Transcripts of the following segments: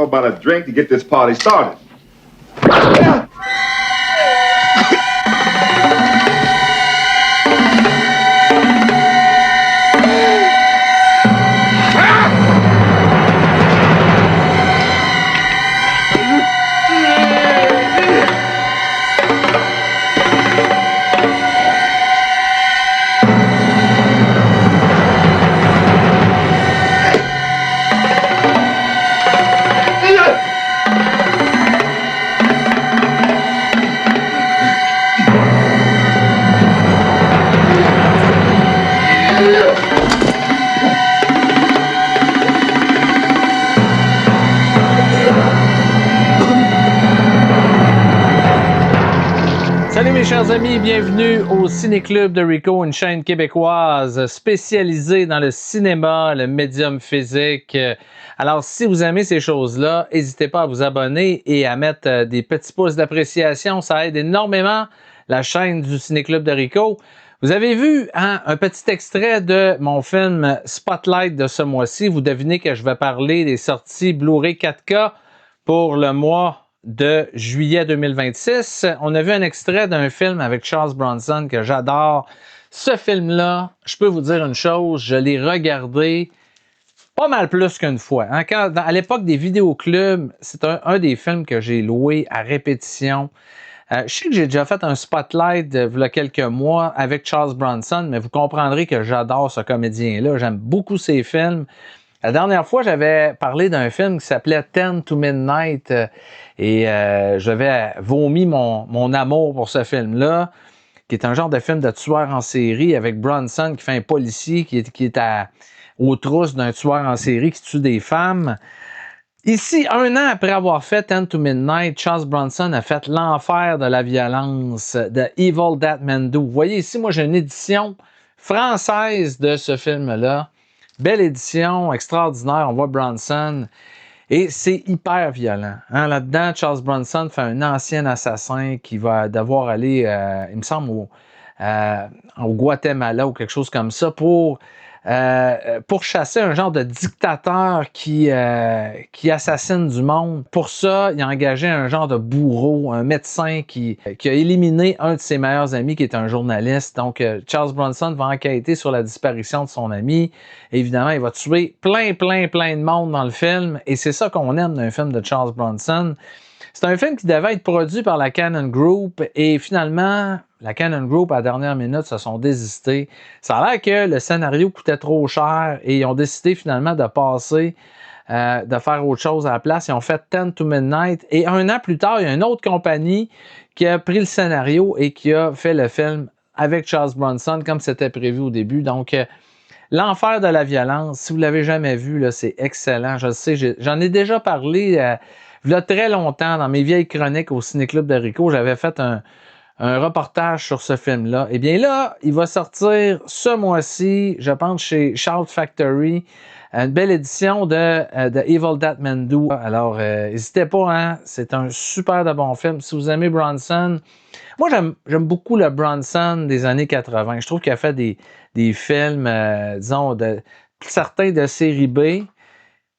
about a drink to get this party started? Salut mes chers amis, bienvenue au Ciné-Club de Rico, une chaîne québécoise spécialisée dans le cinéma, le médium physique. Alors si vous aimez ces choses-là, n'hésitez pas à vous abonner et à mettre des petits pouces d'appréciation, ça aide énormément la chaîne du Ciné-Club de Rico. Vous avez vu un petit extrait de mon film Spotlight de ce mois-ci. Vous devinez que je vais parler des sorties Blu-ray 4K pour le mois de juillet 2026. On a vu un extrait d'un film avec Charles Bronson que j'adore. Ce film-là, je peux vous dire une chose, je l'ai regardé pas mal plus qu'une fois. Hein? À l'époque des vidéoclubs, c'est un des films que j'ai loué à répétition. Je sais que j'ai déjà fait un spotlight il y a quelques mois avec Charles Bronson, mais vous comprendrez que j'adore ce comédien-là. J'aime beaucoup ses films. La dernière fois, j'avais parlé d'un film qui s'appelait 10 to Midnight et j'avais vomi mon amour pour ce film-là, qui est un genre de film de tueur en série avec Bronson qui fait un policier qui est aux trousses d'un tueur en série qui tue des femmes. Ici, un an après avoir fait 10 to Midnight, Charles Bronson a fait L'enfer de la violence, The Evil That Men Do. Vous voyez ici, moi j'ai une édition française de ce film-là. Belle édition, extraordinaire, on voit Bronson. Et c'est hyper violent. Hein? Là-dedans, Charles Bronson fait un ancien assassin qui va devoir aller, il me semble, au Guatemala ou quelque chose comme ça pour chasser un genre de dictateur qui assassine du monde. Pour ça, il a engagé un genre de bourreau, un médecin qui a éliminé un de ses meilleurs amis qui est un journaliste. Donc, Charles Bronson va enquêter sur la disparition de son ami. Évidemment, il va tuer plein de monde dans le film. Et c'est ça qu'on aime d'un film de Charles Bronson. C'est un film qui devait être produit par la Cannon Group et finalement, la Cannon Group, à la dernière minute, se sont désistés. Ça a l'air que le scénario coûtait trop cher et ils ont décidé finalement de passer, de faire autre chose à la place. Ils ont fait 10 to Midnight et un an plus tard, il y a une autre compagnie qui a pris le scénario et qui a fait le film avec Charles Bronson comme c'était prévu au début. Donc, L'enfer de la violence, si vous ne l'avez jamais vu, là, c'est excellent. Je le sais, j'en ai déjà parlé il y a très longtemps dans mes vieilles chroniques au Ciné-Club de Rico. J'avais fait un reportage sur ce film-là. Eh bien là, il va sortir ce mois-ci, je pense, chez Shout Factory, une belle édition de The Evil That Men Do. Alors, n'hésitez pas, hein? C'est un super de bon film. Si vous aimez Bronson, moi, j'aime beaucoup le Bronson des années 80. Je trouve qu'il a fait des films, disons, certains de série B,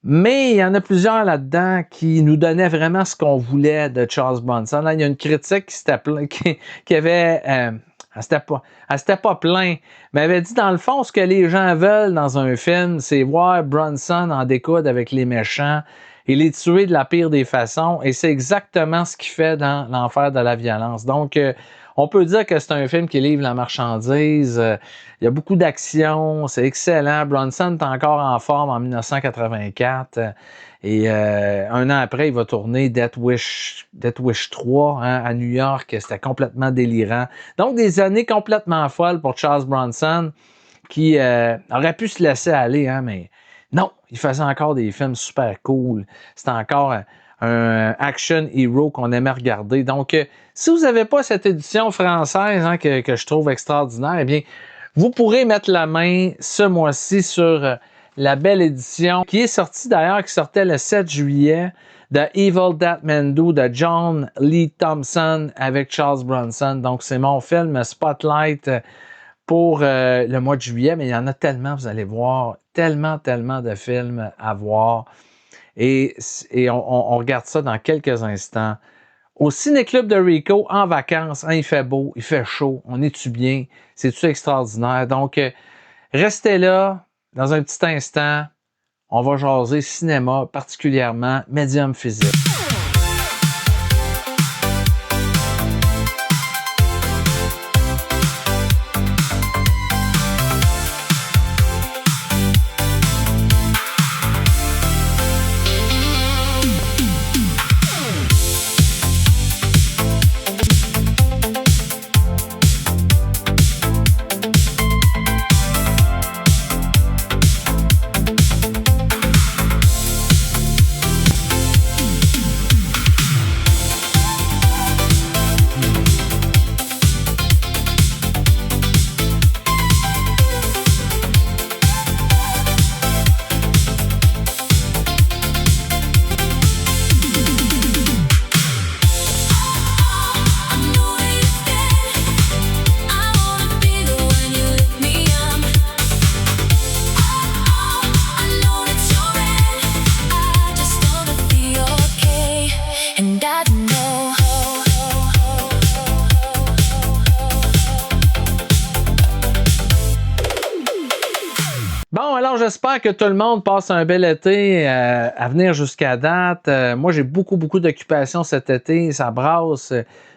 mais il y en a plusieurs là-dedans qui nous donnaient vraiment ce qu'on voulait de Charles Bronson. Là, il y a une critique qui avait... elle s'était pas plainte, mais elle avait dit, dans le fond, ce que les gens veulent dans un film, c'est voir Bronson en découdre avec les méchants et les tuer de la pire des façons. Et c'est exactement ce qu'il fait dans L'enfer de la violence. Donc, on peut dire que c'est un film qui livre la marchandise. Il y a beaucoup d'action, c'est excellent. Bronson est encore en forme en 1984. Et un an après, il va tourner Death Wish 3 hein, à New York. C'était complètement délirant. Donc, des années complètement folles pour Charles Bronson qui aurait pu se laisser aller, hein, mais non, il faisait encore des films super cool. C'était encore un action hero qu'on aimait regarder. Donc, si vous n'avez pas cette édition française hein, que je trouve extraordinaire, eh bien, vous pourrez mettre la main ce mois-ci sur la belle édition qui est sortie d'ailleurs, qui sortait le 7 juillet, The Evil That Men Do de John Lee Thompson avec Charles Bronson. Donc, c'est mon film Spotlight pour le mois de juillet, mais il y en a tellement, vous allez voir, tellement de films à voir. Et on regarde ça dans quelques instants. Au Ciné-Club de Rico, en vacances, hein, il fait beau, il fait chaud, on est-tu bien? C'est-tu extraordinaire? Donc, restez là, dans un petit instant, on va jaser cinéma, particulièrement médium physique. Bon, alors j'espère que tout le monde passe un bel été à venir jusqu'à date. Moi, j'ai beaucoup d'occupations cet été. Ça brasse,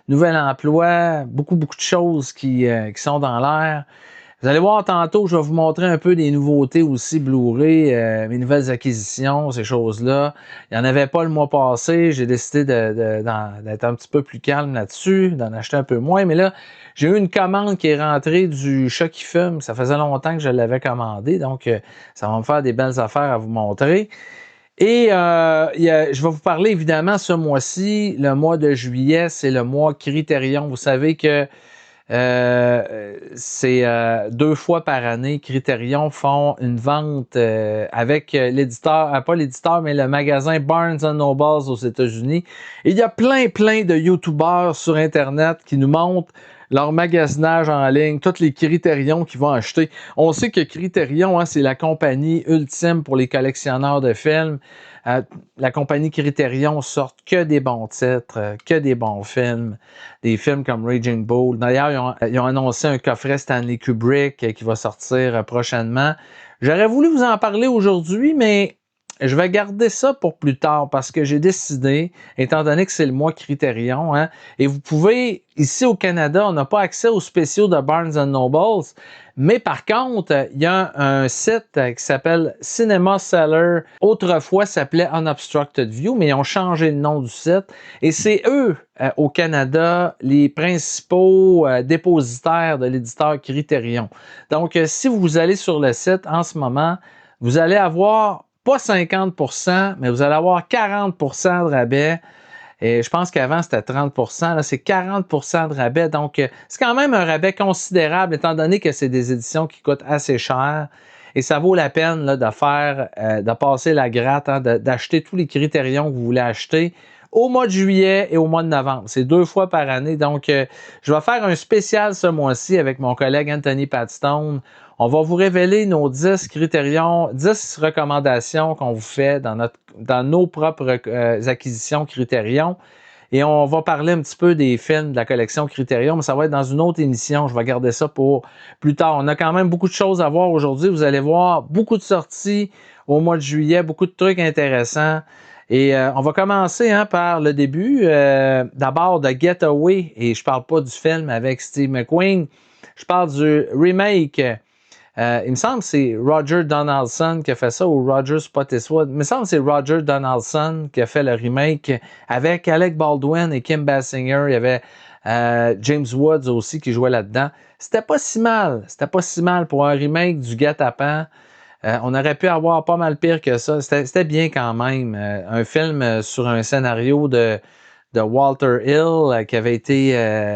nouvel emploi, beaucoup de choses qui sont dans l'air. Vous allez voir tantôt, je vais vous montrer un peu des nouveautés aussi Blu-ray, mes nouvelles acquisitions, ces choses-là. Il n'y en avait pas le mois passé. J'ai décidé d'être un petit peu plus calme là-dessus, d'en acheter un peu moins. Mais là, j'ai eu une commande qui est rentrée du chat qui fume. Ça faisait longtemps que je l'avais commandé, donc ça va me faire des belles affaires à vous montrer. Et je vais vous parler évidemment ce mois-ci, le mois de juillet, c'est le mois Criterion. Vous savez que c'est 2 fois par année, Criterion font une vente avec l'éditeur, pas l'éditeur, mais le magasin Barnes & Noble aux États-Unis. Et il y a plein de YouTubeurs sur Internet qui nous montrent leur magasinage en ligne, tous les Criterion qu'ils vont acheter. On sait que Criterion, hein, c'est la compagnie ultime pour les collectionneurs de films. La compagnie Criterion sort que des bons titres, que des bons films, des films comme Raging Bull. D'ailleurs, ils ont annoncé un coffret Stanley Kubrick qui va sortir prochainement. J'aurais voulu vous en parler aujourd'hui, mais je vais garder ça pour plus tard parce que j'ai décidé, étant donné que c'est le mois Criterion, hein, et vous pouvez, ici au Canada, on n'a pas accès aux spéciaux de Barnes & Noble, mais par contre, il y a un site qui s'appelle Cinema Seller. Autrefois, ça s'appelait Unobstructed View, mais ils ont changé le nom du site. Et c'est eux, au Canada, les principaux dépositaires de l'éditeur Criterion. Donc, si vous allez sur le site en ce moment, vous allez avoir pas 50%, mais vous allez avoir 40% de rabais. Et je pense qu'avant, c'était 30%. Là, c'est 40% de rabais. Donc, c'est quand même un rabais considérable, étant donné que c'est des éditions qui coûtent assez cher. Et ça vaut la peine là, de passer la gratte, hein, d'acheter tous les Criterions que vous voulez acheter au mois de juillet et au mois de novembre. C'est 2 fois par année. Donc, je vais faire un spécial ce mois-ci avec mon collègue Anthony Patstone. On va vous révéler nos 10 Criterions, 10 recommandations qu'on vous fait dans nos propres acquisitions Criterion. Et on va parler un petit peu des films de la collection Criterion, mais ça va être dans une autre émission. Je vais garder ça pour plus tard. On a quand même beaucoup de choses à voir aujourd'hui. Vous allez voir beaucoup de sorties au mois de juillet, beaucoup de trucs intéressants. Et on va commencer par le début. D'abord de Getaway, et je parle pas du film avec Steve McQueen. Je parle du remake. Il me semble que c'est Roger Donaldson qui a fait ça, ou Roger Spottiswoode. Il me semble que c'est Roger Donaldson qui a fait le remake avec Alec Baldwin et Kim Basinger. Il y avait James Woods aussi qui jouait là-dedans. C'était pas si mal. C'était pas si mal pour un remake du Guet-apens. On aurait pu avoir pas mal pire que ça. C'était bien quand même. Un film sur un scénario de Walter Hill qui avait été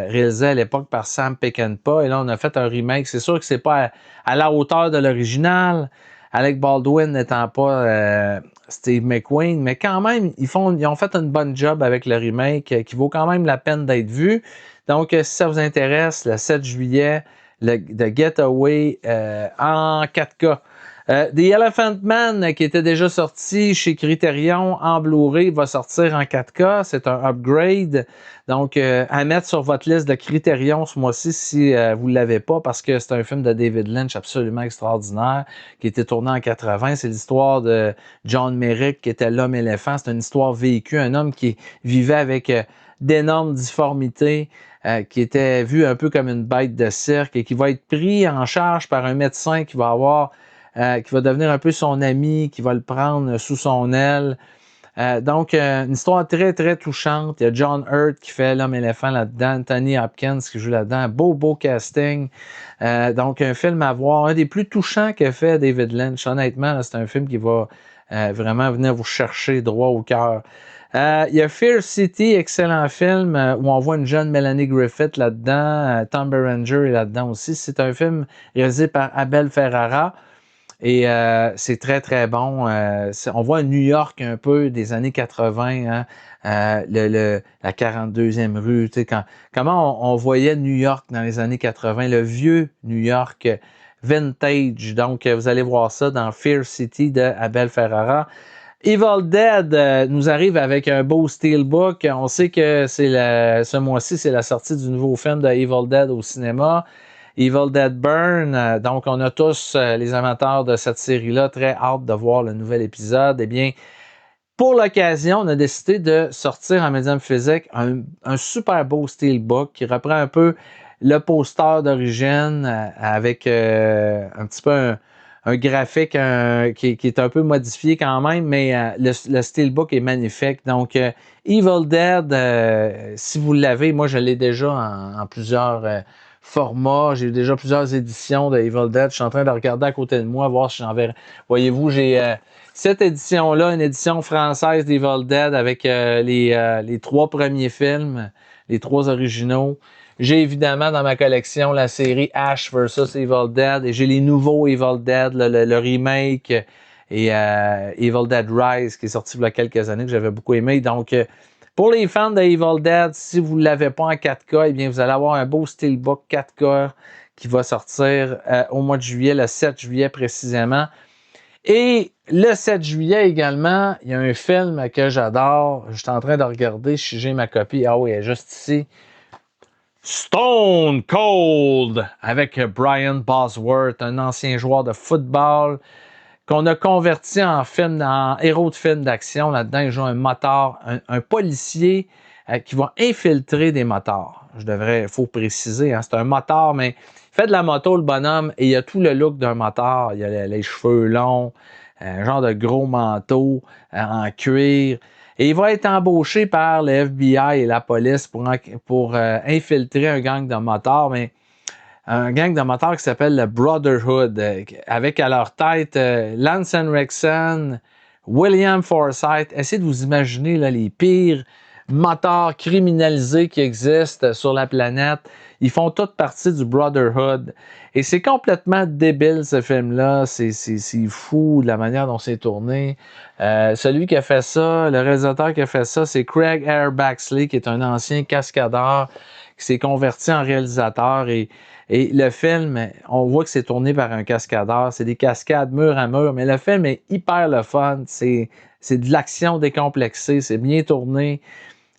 réalisé à l'époque par Sam Peckinpah. Et là, on a fait un remake. C'est sûr que c'est pas à la hauteur de l'original. Alec Baldwin n'étant pas Steve McQueen. Mais quand même, ils ont fait une bonne job avec le remake qui vaut quand même la peine d'être vu. Donc, si ça vous intéresse, le 7 juillet, The Getaway en 4K. The Elephant Man, qui était déjà sorti chez Criterion en Blu-ray, va sortir en 4K. C'est un upgrade. Donc, à mettre sur votre liste de Criterion ce mois-ci si vous ne l'avez pas, parce que c'est un film de David Lynch absolument extraordinaire, qui a été tourné en 80. C'est l'histoire de John Merrick, qui était l'homme éléphant. C'est une histoire vécue. Un homme qui vivait avec d'énormes difformités, qui était vu un peu comme une bête de cirque et qui va être pris en charge par un médecin qui va devenir un peu son ami, qui va le prendre sous son aile. Donc, une histoire très, très touchante. Il y a John Hurt qui fait l'homme éléphant là-dedans, Anthony Hopkins qui joue là-dedans. Beau casting. Donc, un film à voir. Un des plus touchants qu'a fait David Lynch. Honnêtement, là, c'est un film qui va vraiment venir vous chercher droit au cœur. Il y a Fear City, excellent film, où on voit une jeune Melanie Griffith là-dedans. Tom Berenger est là-dedans aussi. C'est un film réalisé par Abel Ferrara. Et c'est très, très bon. On voit New York un peu des années 80, hein, la 42e rue. Tu sais, comment on voyait New York dans les années 80, le vieux New York vintage. Donc, vous allez voir ça dans Fear City de Abel Ferrara. Evil Dead nous arrive avec un beau steelbook. On sait que ce mois-ci, c'est la sortie du nouveau film de Evil Dead au cinéma. Evil Dead Burn. Donc, on a tous, les amateurs de cette série-là, très hâte de voir le nouvel épisode. Eh bien, pour l'occasion, on a décidé de sortir en médium physique un super beau steelbook qui reprend un peu le poster d'origine avec un petit peu un graphique qui est un peu modifié quand même, mais le steelbook est magnifique. Donc, Evil Dead, si vous l'avez, moi je l'ai déjà en plusieurs formats. J'ai déjà plusieurs éditions de Evil Dead. Je suis en train de regarder à côté de moi, voir si j'en verrai. Voyez-vous, j'ai cette édition-là, une édition française d'Evil Dead avec les 3 premiers films, les 3 originaux. J'ai évidemment dans ma collection la série Ash vs Evil Dead et j'ai les nouveaux Evil Dead, le remake et Evil Dead Rise qui est sorti il y a quelques années que j'avais beaucoup aimé. Donc, pour les fans de Evil Dead, si vous ne l'avez pas en 4K, eh bien, vous allez avoir un beau steelbook 4K qui va sortir au mois de juillet, le 7 juillet précisément. Et le 7 juillet également, il y a un film que j'adore. Je suis en train de regarder si j'ai ma copie. Ah oui, elle est juste ici. Stone Cold avec Brian Bosworth, un ancien joueur de football qu'on a converti en héros de film d'action. Là-dedans, il joue un motard, un policier qui va infiltrer des motards. Faut préciser, hein, c'est un motard, mais il fait de la moto, le bonhomme, et il a tout le look d'un motard. Il a les cheveux longs, un genre de gros manteau en cuir. Et il va être embauché par le FBI et la police pour infiltrer un gang de motards, mais un gang de motards qui s'appelle le Brotherhood, avec à leur tête Lance Henriksen, William Forsythe. Essayez de vous imaginer là, les pires motards criminalisés qui existent sur la planète. Ils font toute partie du Brotherhood. Et c'est complètement débile, ce film-là. C'est fou de la manière dont c'est tourné. Celui qui a fait ça, le réalisateur qui a fait ça, c'est Craig Air Baxley, qui est un ancien cascadeur qui s'est converti en réalisateur. Et le film, on voit que c'est tourné par un cascadeur. C'est des cascades mur à mur, mais le film est hyper le fun. C'est de l'action décomplexée. C'est bien tourné.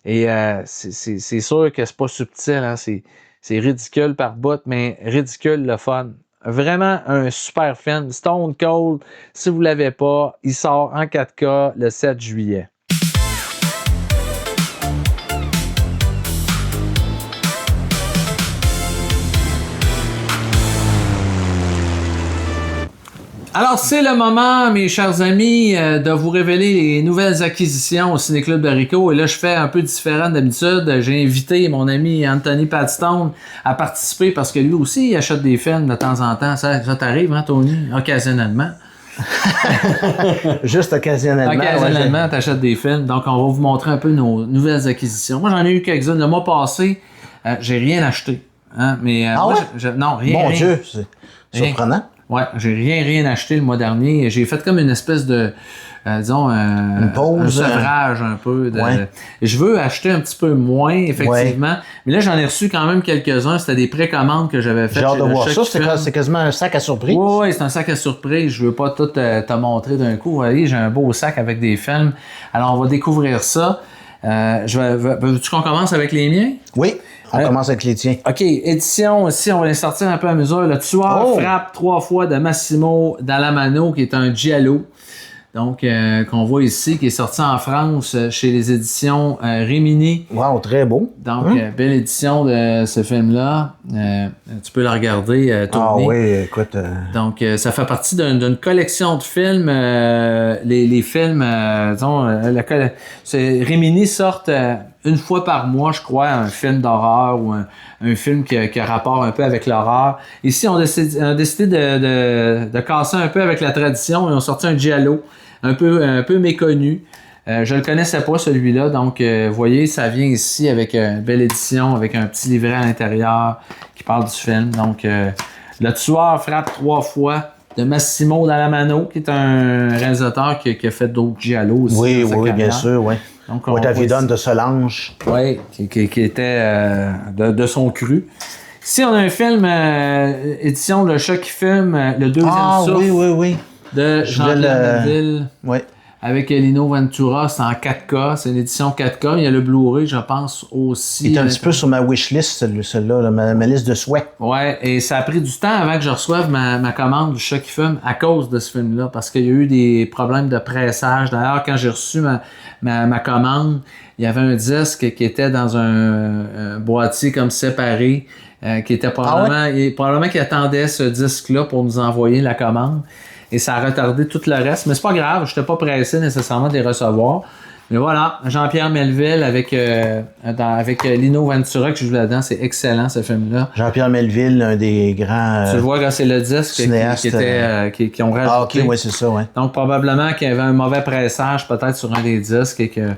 Et c'est sûr que c'est pas subtil, hein, c'est ridicule par bout, mais ridicule le fun. Vraiment un super film. Stone Cold, si vous l'avez pas, il sort en 4K le 7 juillet. Alors, c'est le moment, mes chers amis, de vous révéler les nouvelles acquisitions au Ciné-Club de Rico. Et là, je fais un peu différent d'habitude. J'ai invité mon ami Anthony Padstone à participer parce que lui aussi, il achète des films de temps en temps. Ça t'arrive, hein, Tony? Occasionnellement. Juste occasionnellement. Occasionnellement, t'achètes des films. Donc, on va vous montrer un peu nos nouvelles acquisitions. Moi, j'en ai eu quelques-unes. Le mois passé, j'ai rien acheté. Hein, mais ah moi, ouais? non, rien. Mon rien. Dieu, c'est surprenant. Ouais, j'ai rien acheté le mois dernier. J'ai fait comme une espèce de, disons, une pause, un sevrage un peu. Ouais. Je veux acheter un petit peu moins, effectivement. Ouais. Mais là, j'en ai reçu quand même quelques-uns. C'était des précommandes que j'avais faites. J'ai hâte de chez voir Le ça. Choc Film. C'est quasiment un sac à surprise. Oui, c'est un sac à surprise. Je veux pas tout te montrer d'un coup. Vous voyez, j'ai un beau sac avec des films. Alors, on va découvrir ça. Veux-tu qu'on commence avec les miens? Oui, on commence avec les tiens. OK, édition aussi, on va les sortir un peu à mesure. Le tueur frappe 3 fois de Massimo Dallamano, qui est un giallo. Donc, qu'on voit ici, qui est sorti en France chez les éditions Rimini. Wow, très beau. Donc, belle édition de ce film-là. Tu peux la regarder, Ah Tony. oui, écoute. Donc, ça fait partie d'une collection de films. Les films, disons, Rimini sortent une fois par mois, je crois, un film d'horreur ou un film qui a rapport un peu avec l'horreur. Ici, on a décidé de casser un peu avec la tradition et on sorti un giallo un peu méconnu. Je le connaissais pas, celui-là. Donc, vous voyez, ça vient ici avec une belle édition, avec un petit livret à l'intérieur qui parle du film. Donc, Le tueur frappe 3 fois de Massimo Dallamano, qui est un réalisateur qui a fait d'autres giallo aussi. Oui, dans sa oui, bien carrière. sûr, oui. Donc, Otavidon de Solange. Oui, qui était de son cru. Ici, on a un film, édition Le Choc Film, le deuxième souffle Oui. de Jean-Pierre Melville. Oui. Avec Lino Ventura, c'est en 4K, c'est une édition 4K. Il y a le Blu-ray, je pense, aussi. Il est un petit peu sur ma wishlist, celui-là, là, ma liste de souhaits. Ouais, et ça a pris du temps avant que je reçoive ma commande du Choc Film à cause de ce film-là, parce qu'il y a eu des problèmes de pressage. D'ailleurs, quand j'ai reçu ma commande, il y avait un disque qui était dans un boîtier comme séparé, qui était probablement qu'il attendait ce disque-là pour nous envoyer la commande. Et ça a retardé tout le reste. Mais c'est pas grave, je n'étais pas pressé nécessairement de les recevoir. Mais voilà, Jean-Pierre Melville avec Lino Ventura que je joue là-dedans. C'est excellent, ce film-là. Jean-Pierre Melville, un des grands Tu le vois quand c'est le disque qui ont rajouté. Ah, ok, oui, c'est ça, oui. Donc, probablement qu'il y avait un mauvais pressage peut-être sur un des disques et que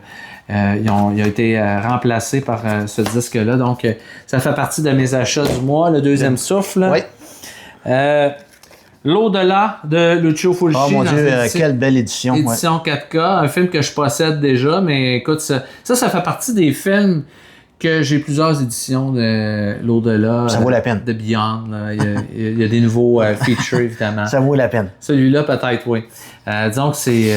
il a été remplacé par ce disque-là. Donc, ça fait partie de mes achats du mois. Le deuxième souffle. Oui. L'au-delà de Lucio Fulci. Oh mon Dieu, quelle belle édition. Édition 4K, un film que je possède déjà, mais écoute, ça fait partie des films que j'ai plusieurs éditions de l'au-delà. Ça vaut la peine. De Beyond. Là. Il y a des nouveaux features, évidemment. Ça vaut la peine. Celui-là, peut-être, oui. Disons que c'est...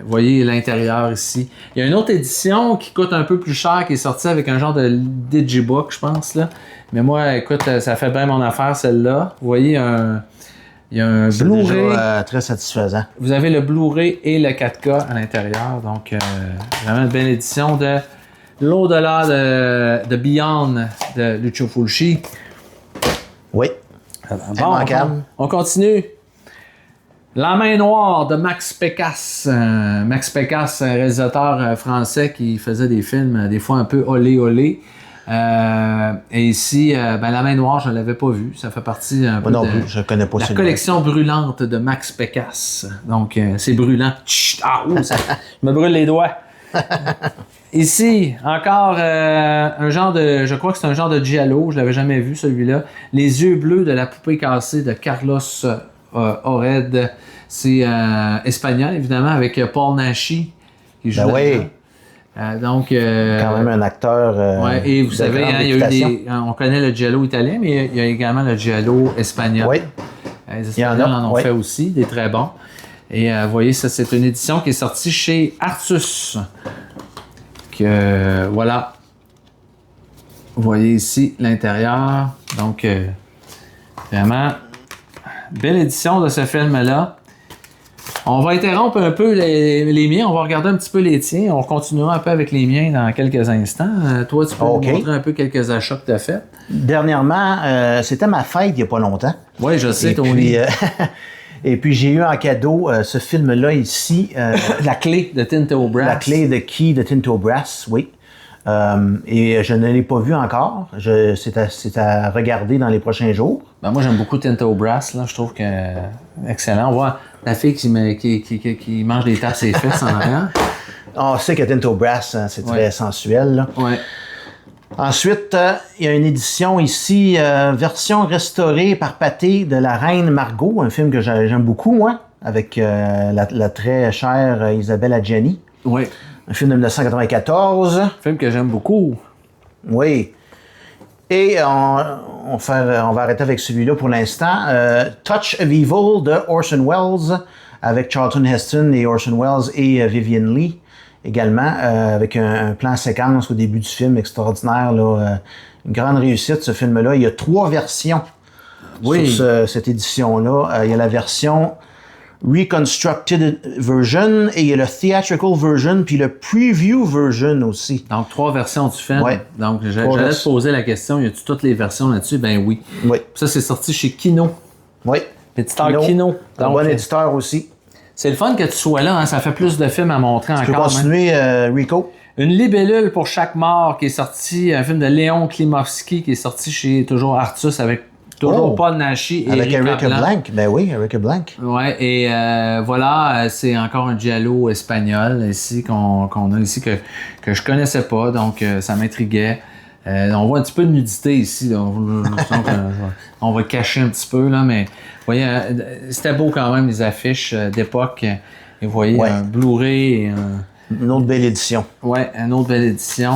vous voyez l'intérieur ici. Il y a une autre édition qui coûte un peu plus cher, qui est sortie avec un genre de digibook, je pense. Là. Mais moi, écoute, ça fait bien mon affaire, celle-là. Vous voyez, il y a un Blu-ray. Très satisfaisant. Vous avez le Blu-ray et le 4K à l'intérieur. Donc, vraiment une belle édition de l'au-delà de Beyond de Lucio Fulci. Oui. Bon, on continue. La main noire de Max Pécasse. Max Pécasse, un réalisateur français qui faisait des films des fois un peu olé. Et ici, La main noire, je ne l'avais pas vue. Ça fait partie un peu non plus, je connais pas la collection brûlante de Max Pécasse. Donc, c'est brûlant. Chut, je me brûle les doigts. Ici, encore un genre de... Je crois que c'est un genre de giallo. Je l'avais jamais vu, celui-là. Les yeux bleus de la poupée cassée de Carlos Ored. C'est espagnol, évidemment, avec Paul Naschy qui joue donc, quand même un acteur. Ouais, et vous savez, il y a eu on connaît le giallo italien, mais il y a également le giallo espagnol. Oui. Les Espagnols en ont fait aussi, des très bons. Et vous voyez, ça, c'est une édition qui est sortie chez Artus. Voilà. Vous voyez ici l'intérieur. Donc, vraiment, belle édition de ce film-là. On va interrompre un peu les miens. On va regarder un petit peu les tiens. On continuera un peu avec les miens dans quelques instants. Toi, tu peux nous montrer un peu quelques achats que tu as faits. Dernièrement, c'était ma fête il n'y a pas longtemps. Oui, je sais, Tony. Et puis, j'ai eu en cadeau ce film-là ici. La clé de Tinto Brass. La clé de Key de Tinto Brass, oui. Et je ne l'ai pas vu encore. C'est à regarder dans les prochains jours. Ben moi, j'aime beaucoup Tinto Brass. Là. Je trouve que excellent. On voit la fille qui mange des tapes ses fesses en arrière. On sait que Tinto Brass, c'est très sensuel. Là. Ouais. Ensuite, il y a une édition ici, version restaurée par Pathé de La Reine Margot, un film que j'aime beaucoup, moi, avec la très chère Isabelle Adjani. Oui. Un film de 1994. Un film que j'aime beaucoup. Oui. Et on va arrêter avec celui-là pour l'instant. Touch of Evil de Orson Welles, avec Charlton Heston et Orson Welles et Vivien Leigh également, avec un plan séquence au début du film extraordinaire. Là, une grande réussite, ce film-là. Il y a 3 versions sur cette édition-là. Il y a la version Reconstructed version et il y a le theatrical version puis le preview version aussi. Donc, 3 versions du film. Ouais. Donc, j'allais te poser la question, y a-tu toutes les versions là-dessus? Ben oui. Oui. Ça, c'est sorti chez Kino. Oui. L'éditeur Kino. Un bon éditeur aussi. C'est le fun que tu sois là, hein? Ça fait plus de films à montrer encore. Tu peux continuer, Rico? Une libellule pour chaque mort qui est sorti, un film de Léon Klimovski qui est sorti chez toujours Artus avec toujours Paul Naschy et avec Eric Blanc. Ben oui, Eric Blanc. Ouais, et voilà, c'est encore un giallo espagnol ici qu'on a ici que je connaissais pas, donc ça m'intriguait. On voit un petit peu de nudité ici, là. On va cacher un petit peu, là, mais vous voyez, c'était beau quand même, les affiches d'époque. Et vous voyez, un Blu-ray et une autre belle édition. Ouais, une autre belle édition.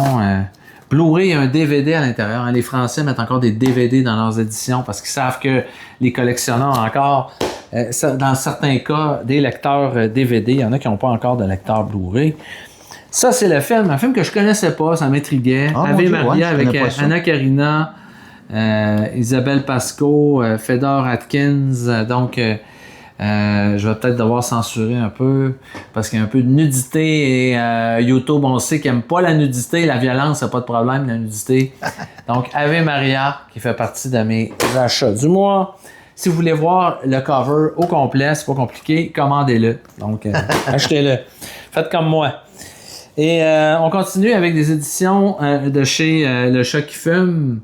Blu-ray et un DVD à l'intérieur. Hein. Les Français mettent encore des DVD dans leurs éditions parce qu'ils savent que les collectionneurs ont encore, dans certains cas, des lecteurs DVD. Il y en a qui n'ont pas encore de lecteur Blu-ray. Ça, c'est le film. Un film que je connaissais pas, ça m'intriguait. Ave Maria avec Anna Karina, Isabelle Pasco, Fedor Atkins. Donc, je vais peut-être devoir censurer un peu parce qu'il y a un peu de nudité et YouTube, on sait qu'il n'aime pas la nudité, la violence, c'est pas de problème, la nudité. Donc, Ave Maria, qui fait partie de mes achats du mois. Si vous voulez voir le cover au complet, c'est pas compliqué, commandez-le. Donc, achetez-le. Faites comme moi. Et on continue avec des éditions de chez Le Chat qui fume.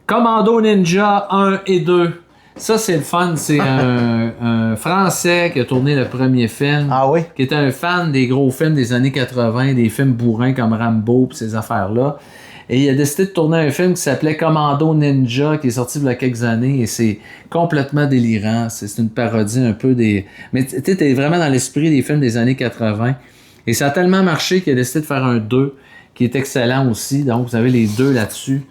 Commando Ninja 1 et 2. Ça, c'est le fun. C'est un Français qui a tourné le premier film. Ah oui? Qui était un fan des gros films des années 80, des films bourrins comme Rambo et ces affaires-là. Et il a décidé de tourner un film qui s'appelait Commando Ninja, qui est sorti il y a quelques années. Et c'est complètement délirant. C'est une parodie un peu des... Mais tu sais, t'es vraiment dans l'esprit des films des années 80. Et ça a tellement marché qu'il a décidé de faire un 2, qui est excellent aussi. Donc, vous avez les 2 là-dessus.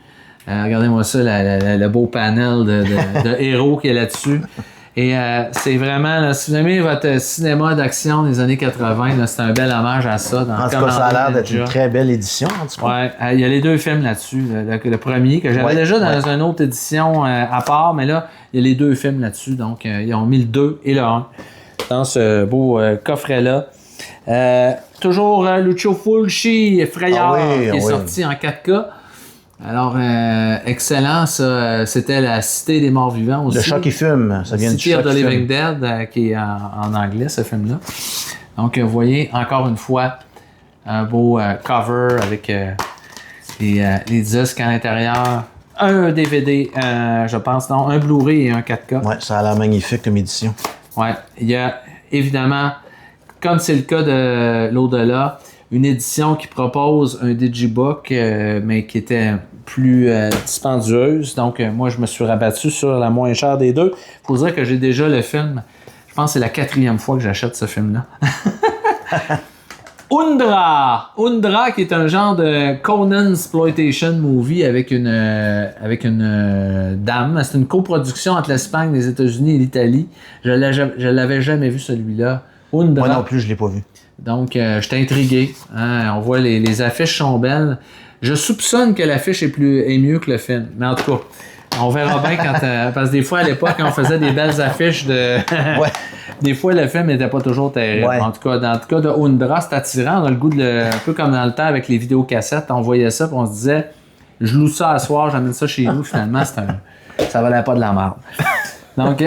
Regardez-moi ça, le beau panel de héros qui est là-dessus. Et c'est vraiment, là, si vous aimez votre cinéma d'action des années 80, là, c'est un bel hommage à ça. En tout cas, ça a l'air d'être une très belle édition. En tout cas. Ouais, il y a les 2 films là-dessus. Le premier, que j'avais déjà dans une autre édition à part, mais là, il y a les 2 films là-dessus. Donc, ils ont mis le 2 et le 1 dans ce beau coffret-là. Toujours Lucio Fulci, Frayeur, qui est sorti en 4K. Alors, excellent, ça. C'était La Cité des morts vivants aussi. Le Chat qui fume, ça vient du City of the Living Dead, qui est en anglais, ce film-là. Donc, vous voyez, encore une fois, un beau cover avec les disques à l'intérieur. Un DVD, je pense, non, un Blu-ray et un 4K. Ouais, ça a l'air magnifique comme édition. Ouais, il y a évidemment, comme c'est le cas de l'au-delà, une édition qui propose un digibook, mais qui était plus dispendieuse. Donc, moi, je me suis rabattu sur la moins chère des 2. Il faut dire que j'ai déjà le film. Je pense que c'est la 4e fois que j'achète ce film-là. Undra, qui est un genre de Conan exploitation movie avec une dame. C'est une coproduction entre l'Espagne, les États-Unis et l'Italie. Je l'avais jamais vu celui-là. Undra. Moi non plus, je l'ai pas vu. Donc, j'étais intrigué. Hein? On voit les affiches sont belles. Je soupçonne que l'affiche est mieux que le film. Mais en tout cas, on verra bien quand... parce que des fois, à l'époque, quand on faisait des belles affiches de... Des fois, le film n'était pas toujours terrible. Ouais. En tout cas, dans le cas de Undra, c'est attirant. On a le goût un peu comme dans le temps avec les vidéocassettes. On voyait ça et on se disait, je loue ça à soir, j'amène ça chez nous. Finalement, ça valait pas de la merde. Donc,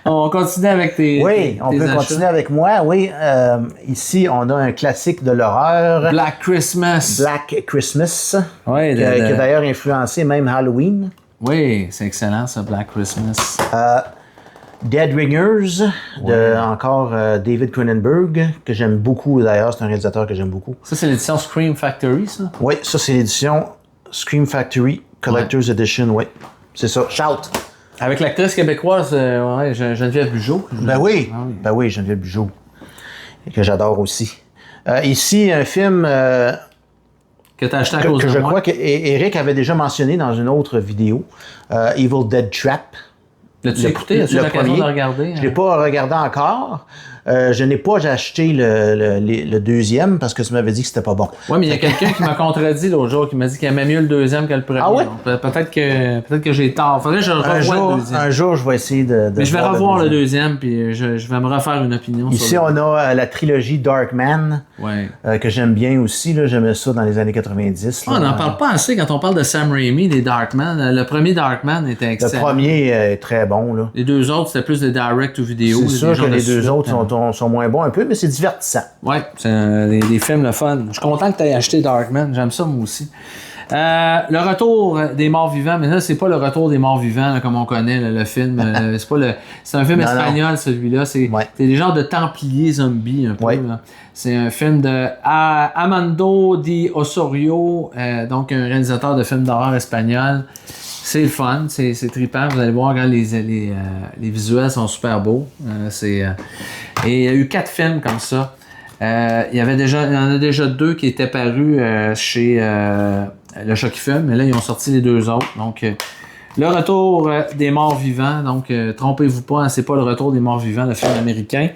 on continue avec tes on peut achats. Continuer avec moi. Oui, ici, on a un classique de l'horreur. Black Christmas. Oui, qui a d'ailleurs influencé même Halloween. Oui, c'est excellent, ça, Black Christmas. Dead Ringers, de encore David Cronenberg, que j'aime beaucoup d'ailleurs. C'est un réalisateur que j'aime beaucoup. Ça, c'est l'édition Scream Factory, ça? Oui, ça, c'est l'édition Scream Factory Collector's Edition, oui. C'est ça. Shout! Avec l'actrice québécoise Geneviève Bugeaud. Ben oui, Geneviève Bugeaud, que j'adore aussi. Ici, un film Que tu as acheté à cause que de je moi. crois qu'Éric avait déjà mentionné dans une autre vidéo, Evil Dead Trap. L'as-tu écouté? As-tu eu l'occasion de le regarder? Je ne l'ai pas regardé encore. Je n'ai pas acheté le deuxième parce que tu m'avais dit que c'était pas bon. Oui, mais il y a quelqu'un qui m'a contredit l'autre jour, qui m'a dit qu'il aimait mieux le deuxième que le premier. Ah ouais? Donc, peut-être que j'ai tort. Faudrait que je revoie le deuxième. Un jour, je vais essayer de Mais je vais voir revoir le deuxième, puis je vais me refaire une opinion Ici, sur on a la trilogie Darkman, que j'aime bien aussi. Là, j'aimais ça dans les années 90. On n'en parle pas assez quand on parle de Sam Raimi, des Darkman. Le premier Darkman était Le excellent. premier est très bon. Là. Les deux autres, c'était plus des direct ou vidéo. C'est sûr que les deux autres sont moins bons un peu, mais c'est divertissant. Ouais, c'est des films le fun. Je suis content que tu aies acheté Darkman. J'aime ça, moi aussi. Le retour des morts vivants, mais là, c'est pas le retour des morts vivants là, comme on connaît le film. C'est un film espagnol, celui-là. C'est des genres de Templiers zombies, un peu. Ouais. Là. C'est un film de Armando Di Osorio, donc un réalisateur de films d'horreur espagnol. C'est le fun, c'est trippant. Vous allez voir, quand les visuels sont super beaux. Et il y a eu 4 films comme ça. Il y en a déjà 2 qui étaient parus chez Le Chat qui fume, mais là, ils ont sorti les 2 autres. Donc, le retour des morts vivants. Donc, trompez-vous pas, hein, c'est pas le retour des morts vivants, le film américain.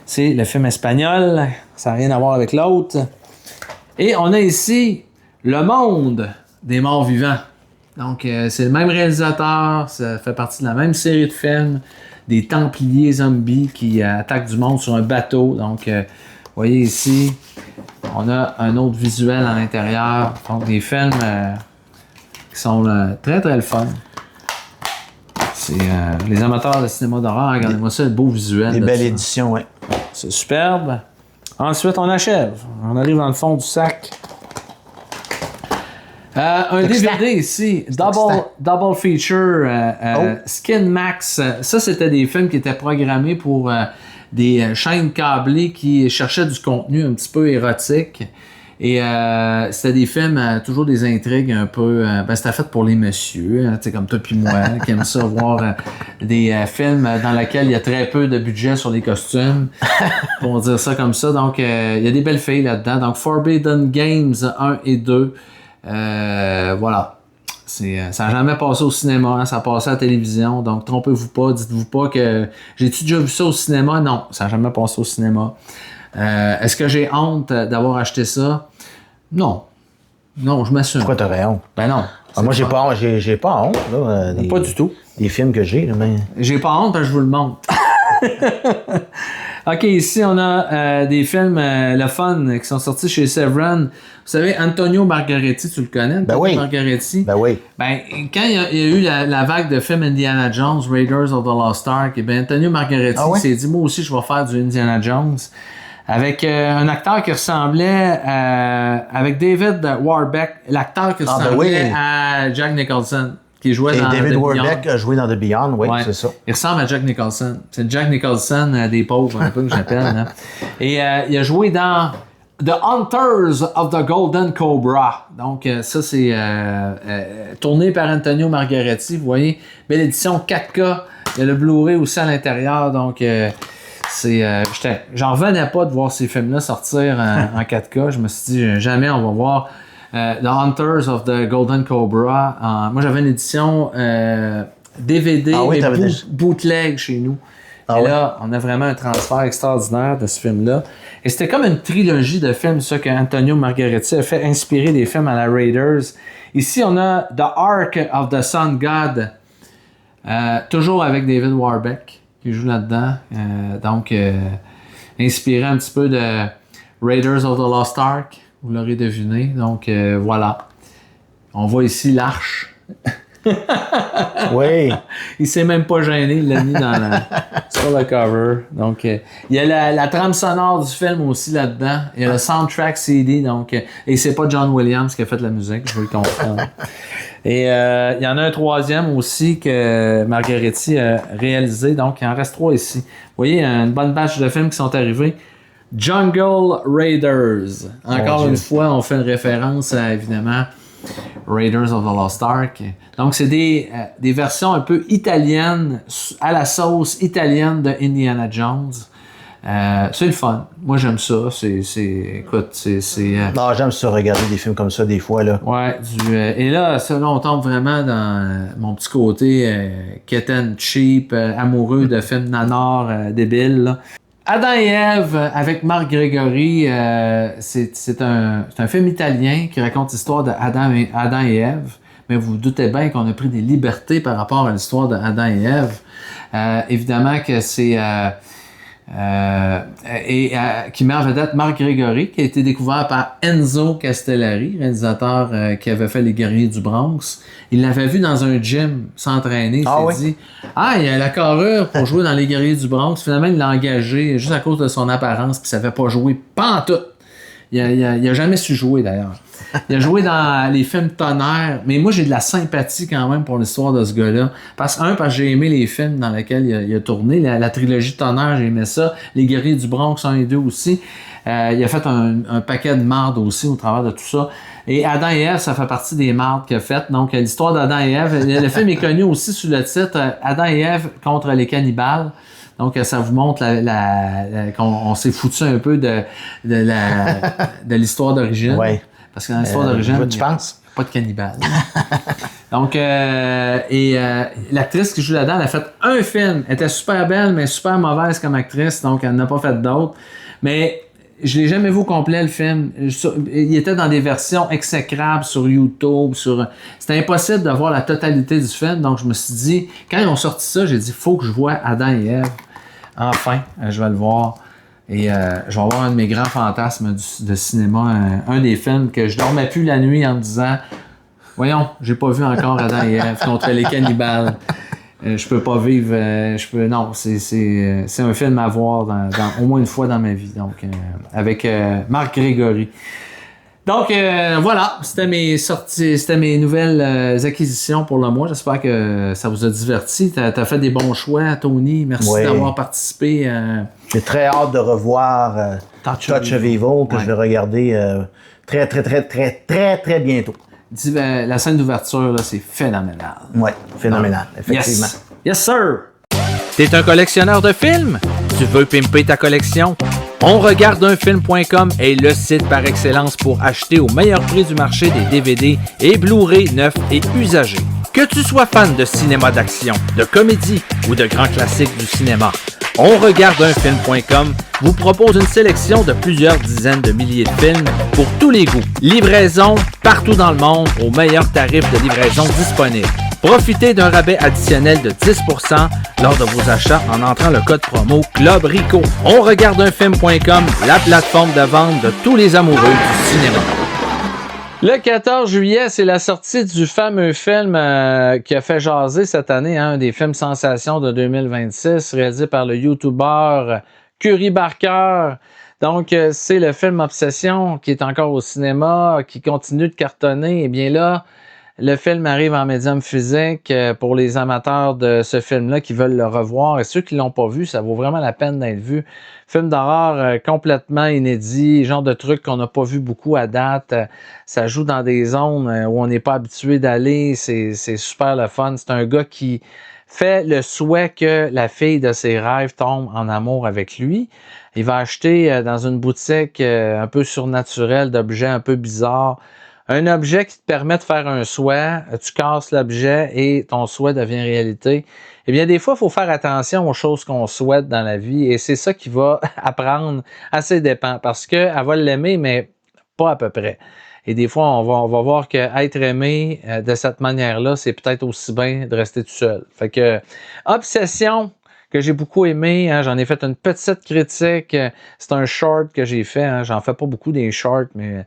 C'est le film espagnol. Ça n'a rien à voir avec l'autre. Et on a ici Le Monde des morts vivants. Donc, c'est le même réalisateur, ça fait partie de la même série de films, des Templiers zombies qui attaquent du monde sur un bateau. Donc, vous voyez ici, on a un autre visuel à l'intérieur. Donc, des films qui sont très, très le fun. C'est les amateurs de cinéma d'horreur, regardez-moi ça, le beau visuel. Des belles éditions, oui. C'est superbe. Ensuite, on achève. On arrive dans le fond du sac. Un DVD ici, double feature, Skin Max. Ça, c'était des films qui étaient programmés pour des chaînes câblées qui cherchaient du contenu un petit peu érotique. Et c'était des films, toujours des intrigues un peu... c'était fait pour les messieurs, hein, comme toi puis moi, qui aiment ça voir des films dans lesquels il y a très peu de budget sur les costumes, pour dire ça comme ça. Donc, il y a des belles filles là-dedans. Donc, Forbidden Games 1 et 2. Voilà. Ça n'a jamais passé au cinéma, hein, ça a passé à la télévision, donc trompez-vous pas, dites-vous pas que j'ai-tu déjà vu ça au cinéma? Non, ça n'a jamais passé au cinéma. Est-ce que j'ai honte d'avoir acheté ça? Non. Non, je m'assume. Pourquoi t'aurais honte? Ben non. Moi, j'ai pas honte. Là, pas du tout. Des films que j'ai. Là, mais... J'ai pas honte parce que je vous le montre. OK, ici, on a des films le fun qui sont sortis chez Severin. Vous savez, Antonio Margheriti, tu le connais? Ben oui. Margheriti. Ben oui. Ben, quand il y a eu la vague de films Indiana Jones, Raiders of the Lost Ark, et ben Antonio Margheriti s'est dit, moi aussi, je vais faire du Indiana Jones. Avec un acteur qui ressemblait avec David Warbeck, l'acteur qui ressemblait à Jack Nicholson. Qui jouait dans David The Warbeck Beyond. a joué dans The Beyond, oui, Ouais. c'est ça. Il ressemble à Jack Nicholson. C'est Jack Nicholson des pauvres, un peu que j'appelle. Hein. Et il a joué dans The Hunters of the Golden Cobra. Donc, ça, c'est tourné par Antonio Margheriti. Vous voyez, belle édition 4K. Il y a le Blu-ray aussi à l'intérieur. Donc, j'en revenais pas de voir ces films-là sortir en 4K. Je me suis dit, jamais on va voir The Hunters of the Golden Cobra. Moi, j'avais une édition DVD, mais bootleg chez nous. Et là, on a vraiment un transfert extraordinaire de ce film-là. Et c'était comme une trilogie de films, ça, qu'Antonio Margheriti a fait inspirer des films à la Raiders. Ici, on a The Ark of the Sun God, toujours avec David Warbeck, qui joue là-dedans. Donc, inspiré un petit peu de Raiders of the Lost Ark, vous l'aurez deviné. Donc, voilà. On voit ici l'arche. Oui. Il s'est même pas gêné, il l'a mis sur le cover. Donc, il y a la trame sonore du film aussi là-dedans. Il y a le soundtrack CD. Donc, et c'est pas John Williams qui a fait la musique, je veux le comprendre. Et il y en a un troisième aussi que Margheriti a réalisé. Donc, il en reste 3 ici. Vous voyez, il y a une bonne batch de films qui sont arrivés. Jungle Raiders. Encore une fois, on fait une référence à, évidemment, Raiders of the Lost Ark. Donc, c'est des versions un peu italiennes, à la sauce italienne de Indiana Jones. C'est le fun. Moi, j'aime ça. Écoute, Non, j'aime ça, regarder des films comme ça, des fois, là. Ouais, et là, on tombe vraiment dans mon petit côté keten cheap, amoureux de films nanar débiles, là. Adam et Ève avec Marc Grégory, c'est un film italien qui raconte l'histoire d'Adam et Ève, mais vous vous doutez bien qu'on a pris des libertés par rapport à l'histoire d'Adam et Ève. Évidemment que c'est... qui met en vedette Marc Grégory, qui a été découvert par Enzo Castellari, réalisateur qui avait fait Les Guerriers du Bronx. Il l'avait vu dans un gym s'entraîner. Il s'est dit il a la carrure pour jouer dans Les Guerriers du Bronx. Finalement, il l'a engagé juste à cause de son apparence, puis il savait pas jouer pantoute. Il a jamais su jouer d'ailleurs. Il a joué dans les films Tonnerre, mais moi j'ai de la sympathie quand même pour l'histoire de ce gars-là. Parce que j'ai aimé les films dans lesquels il a tourné. La trilogie Tonnerre, j'ai aimé ça. Les Guerriers du Bronx 1 et 2 aussi. Il a fait un paquet de mardes aussi au travers de tout ça. Et Adam et Ève, ça fait partie des mardes qu'il a faites. Donc l'histoire d'Adam et Ève. Le film est connu aussi sous le titre Adam et Ève contre les cannibales. Donc, ça vous montre qu'on s'est foutu un peu de l'histoire d'origine. Ouais. Parce que dans l'histoire d'origine, tu penses? Pas de cannibale. Donc, l'actrice qui joue là-dedans, elle a fait un film. Elle était super belle, mais super mauvaise comme actrice. Donc, elle n'a pas fait d'autres. Mais je l'ai jamais vu au complet, le film. Il était dans des versions exécrables sur YouTube. C'était impossible de voir la totalité du film. Donc, je me suis dit, quand ils ont sorti ça, j'ai dit, faut que je voie Adam et Ève. Enfin, je vais le voir. Et je vais avoir un de mes grands fantasmes de cinéma, un des films que je dormais plus la nuit en me disant voyons, j'ai pas vu encore Adam et Ève contre les cannibales. Je peux pas vivre. Non, c'est un film à voir au moins une fois dans ma vie. Donc, avec Marc Grégory. Donc, voilà, c'était mes nouvelles acquisitions pour le mois. J'espère que ça vous a diverti. T'as fait des bons choix, Tony. Merci d'avoir participé. J'ai très hâte de revoir Touch of Evil, que je vais regarder très, très, très, très, très, très bientôt. La scène d'ouverture, là, c'est phénoménal. Oui, phénoménal, effectivement. Yes, sir! T'es un collectionneur de films? Tu veux pimper ta collection? OnRegardeUnFilm.com est le site par excellence pour acheter au meilleur prix du marché des DVD et Blu-ray neufs et usagés. Que tu sois fan de cinéma d'action, de comédie ou de grands classiques du cinéma, OnRegardeUnFilm.com vous propose une sélection de plusieurs dizaines de milliers de films pour tous les goûts. Livraison partout dans le monde au meilleur tarif de livraison disponible. Profitez d'un rabais additionnel de 10% lors de vos achats en entrant le code promo Club Rico. OnRegardeUnFilm.com, la plateforme de vente de tous les amoureux du cinéma. Le 14 juillet, c'est la sortie du fameux film qui a fait jaser cette année, un des films sensations de 2026, réalisé par le YouTuber Curry Barker. Donc, c'est le film Obsession qui est encore au cinéma, qui continue de cartonner. Et bien là, le film arrive en médium physique pour les amateurs de ce film-là qui veulent le revoir. Et ceux qui ne l'ont pas vu, ça vaut vraiment la peine d'être vu. Film d'horreur complètement inédit, genre de truc qu'on n'a pas vu beaucoup à date. Ça joue dans des zones où on n'est pas habitué d'aller. C'est super le fun. C'est un gars qui fait le souhait que la fille de ses rêves tombe en amour avec lui. Il va acheter dans une boutique un peu surnaturelle d'objets un peu bizarres. Un objet qui te permet de faire un souhait, tu casses l'objet et ton souhait devient réalité. Eh bien, des fois, il faut faire attention aux choses qu'on souhaite dans la vie et c'est ça qu'il va apprendre à ses dépens parce qu'elle va l'aimer, mais pas à peu près. Et des fois, on va voir qu'être aimé de cette manière-là, c'est peut-être aussi bien de rester tout seul. Fait que, Obsession, que j'ai beaucoup aimé, hein, j'en ai fait une petite critique. C'est un short que j'ai fait. Hein, j'en fais pas beaucoup des shorts, mais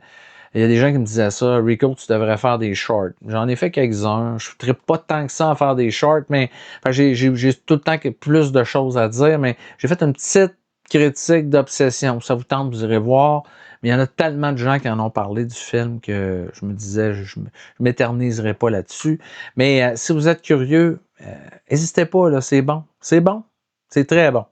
il y a des gens qui me disaient ça. Rico, tu devrais faire des shorts. J'en ai fait quelques-uns. Je ne trippe pas tant que ça à faire des shorts, mais j'ai tout le temps plus de choses à dire. Mais j'ai fait une petite critique d'Obsession. Ça vous tente, vous irez voir. Mais il y en a tellement de gens qui en ont parlé du film que je me disais, je m'éterniserai pas là-dessus. Mais si vous êtes curieux, n'hésitez pas, là, c'est bon. C'est bon. C'est très bon.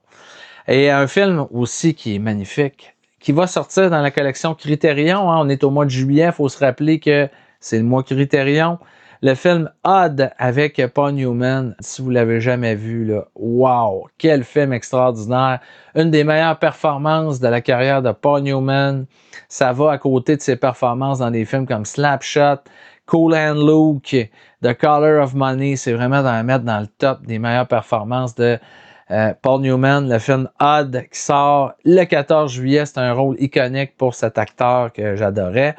Et un film aussi qui est magnifique, qui va sortir dans la collection Criterion. Hein, on est au mois de juillet. Il faut se rappeler que c'est le mois Criterion. Le film Odd avec Paul Newman, si vous ne l'avez jamais vu, là, wow, quel film extraordinaire. Une des meilleures performances de la carrière de Paul Newman. Ça va à côté de ses performances dans des films comme Slapshot, Cool Hand Luke, The Color of Money. C'est vraiment d'en mettre dans le top des meilleures performances de Paul Newman. Le film Odd qui sort le 14 juillet. C'est un rôle iconique pour cet acteur que j'adorais.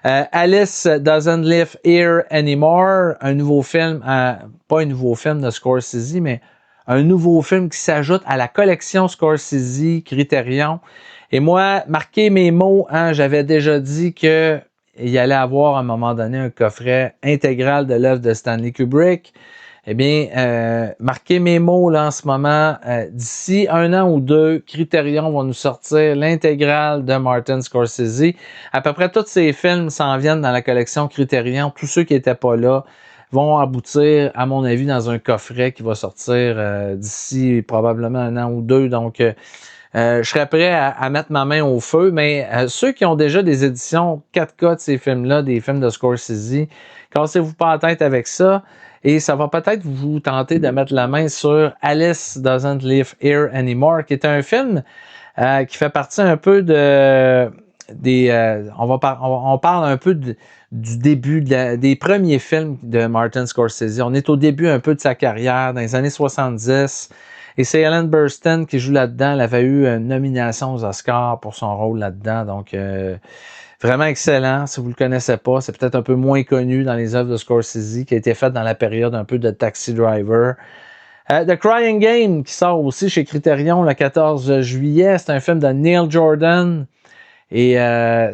Alice Doesn't Live Here Anymore, un nouveau film, pas un nouveau film de Scorsese, mais un nouveau film qui s'ajoute à la collection Scorsese Criterion. Et moi, marquez mes mots, hein, j'avais déjà dit qu'il allait avoir à un moment donné un coffret intégral de l'œuvre de Stanley Kubrick. Eh bien, marquez mes mots là en ce moment. D'ici 1 an ou 2, Criterion va nous sortir l'intégrale de Martin Scorsese. À peu près tous ces films s'en viennent dans la collection Criterion. Tous ceux qui n'étaient pas là vont aboutir, à mon avis, dans un coffret qui va sortir d'ici probablement 1 an ou 2. Donc, je serais prêt à mettre ma main au feu. Mais ceux qui ont déjà des éditions 4K de ces films-là, des films de Scorsese, cassez-vous pas la tête avec ça. Et ça va peut-être vous tenter de mettre la main sur Alice Doesn't Live Here Anymore, qui est un film qui fait partie un peu on parle un peu du début des premiers films de Martin Scorsese. On est au début un peu de sa carrière, dans les années 70. Et c'est Ellen Burstyn qui joue là-dedans. Elle avait eu une nomination aux Oscars pour son rôle là-dedans. Donc, vraiment excellent. Si vous ne le connaissez pas, c'est peut-être un peu moins connu dans les œuvres de Scorsese, qui a été faite dans la période un peu de Taxi Driver. The Crying Game, qui sort aussi chez Criterion le 14 juillet. C'est un film de Neil Jordan. Et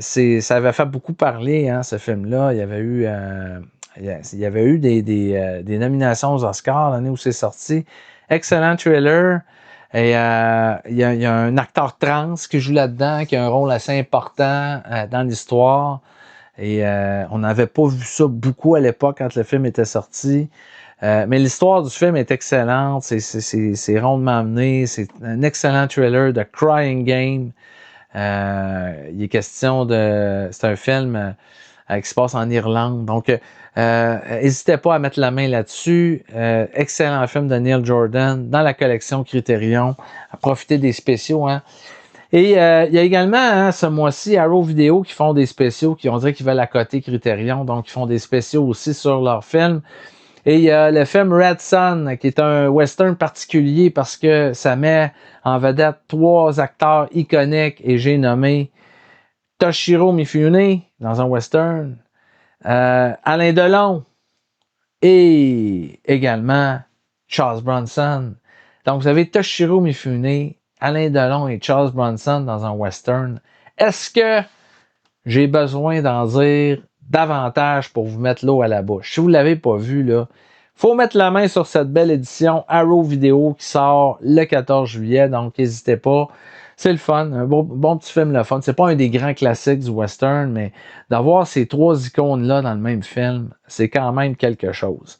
ça avait fait beaucoup parler, hein, ce film-là. Il y avait eu des nominations aux Oscars l'année où c'est sorti. Excellent thriller. Et il y a un acteur trans qui joue là-dedans, qui a un rôle assez important dans l'histoire. Et on n'avait pas vu ça beaucoup à l'époque quand le film était sorti. Mais l'histoire du film est excellente. C'est rondement amené. C'est un excellent thriller de Crying Game. Il est question de... C'est un film qui se passe en Irlande. Donc, n'hésitez pas à mettre la main là-dessus. Excellent film de Neil Jordan dans la collection Criterion. À profiter des spéciaux. Hein. Et il y a également, hein, ce mois-ci, Arrow Video qui font des spéciaux, qui ont dit qu'ils veulent accoter Criterion. Donc, ils font des spéciaux aussi sur leurs films. Et il y a le film Red Son, qui est un western particulier parce que ça met en vedette 3 acteurs iconiques et j'ai nommé Toshiro Mifune dans un western, Alain Delon et également Charles Bronson. Donc vous avez Toshiro Mifune, Alain Delon et Charles Bronson dans un western. Est-ce que j'ai besoin d'en dire davantage pour vous mettre l'eau à la bouche? Si vous ne l'avez pas vu, là, faut mettre la main sur cette belle édition Arrow Video qui sort le 14 juillet, donc n'hésitez pas. C'est le fun, un bon petit film le fun. C'est pas un des grands classiques du western, mais d'avoir ces 3 icônes-là dans le même film, c'est quand même quelque chose.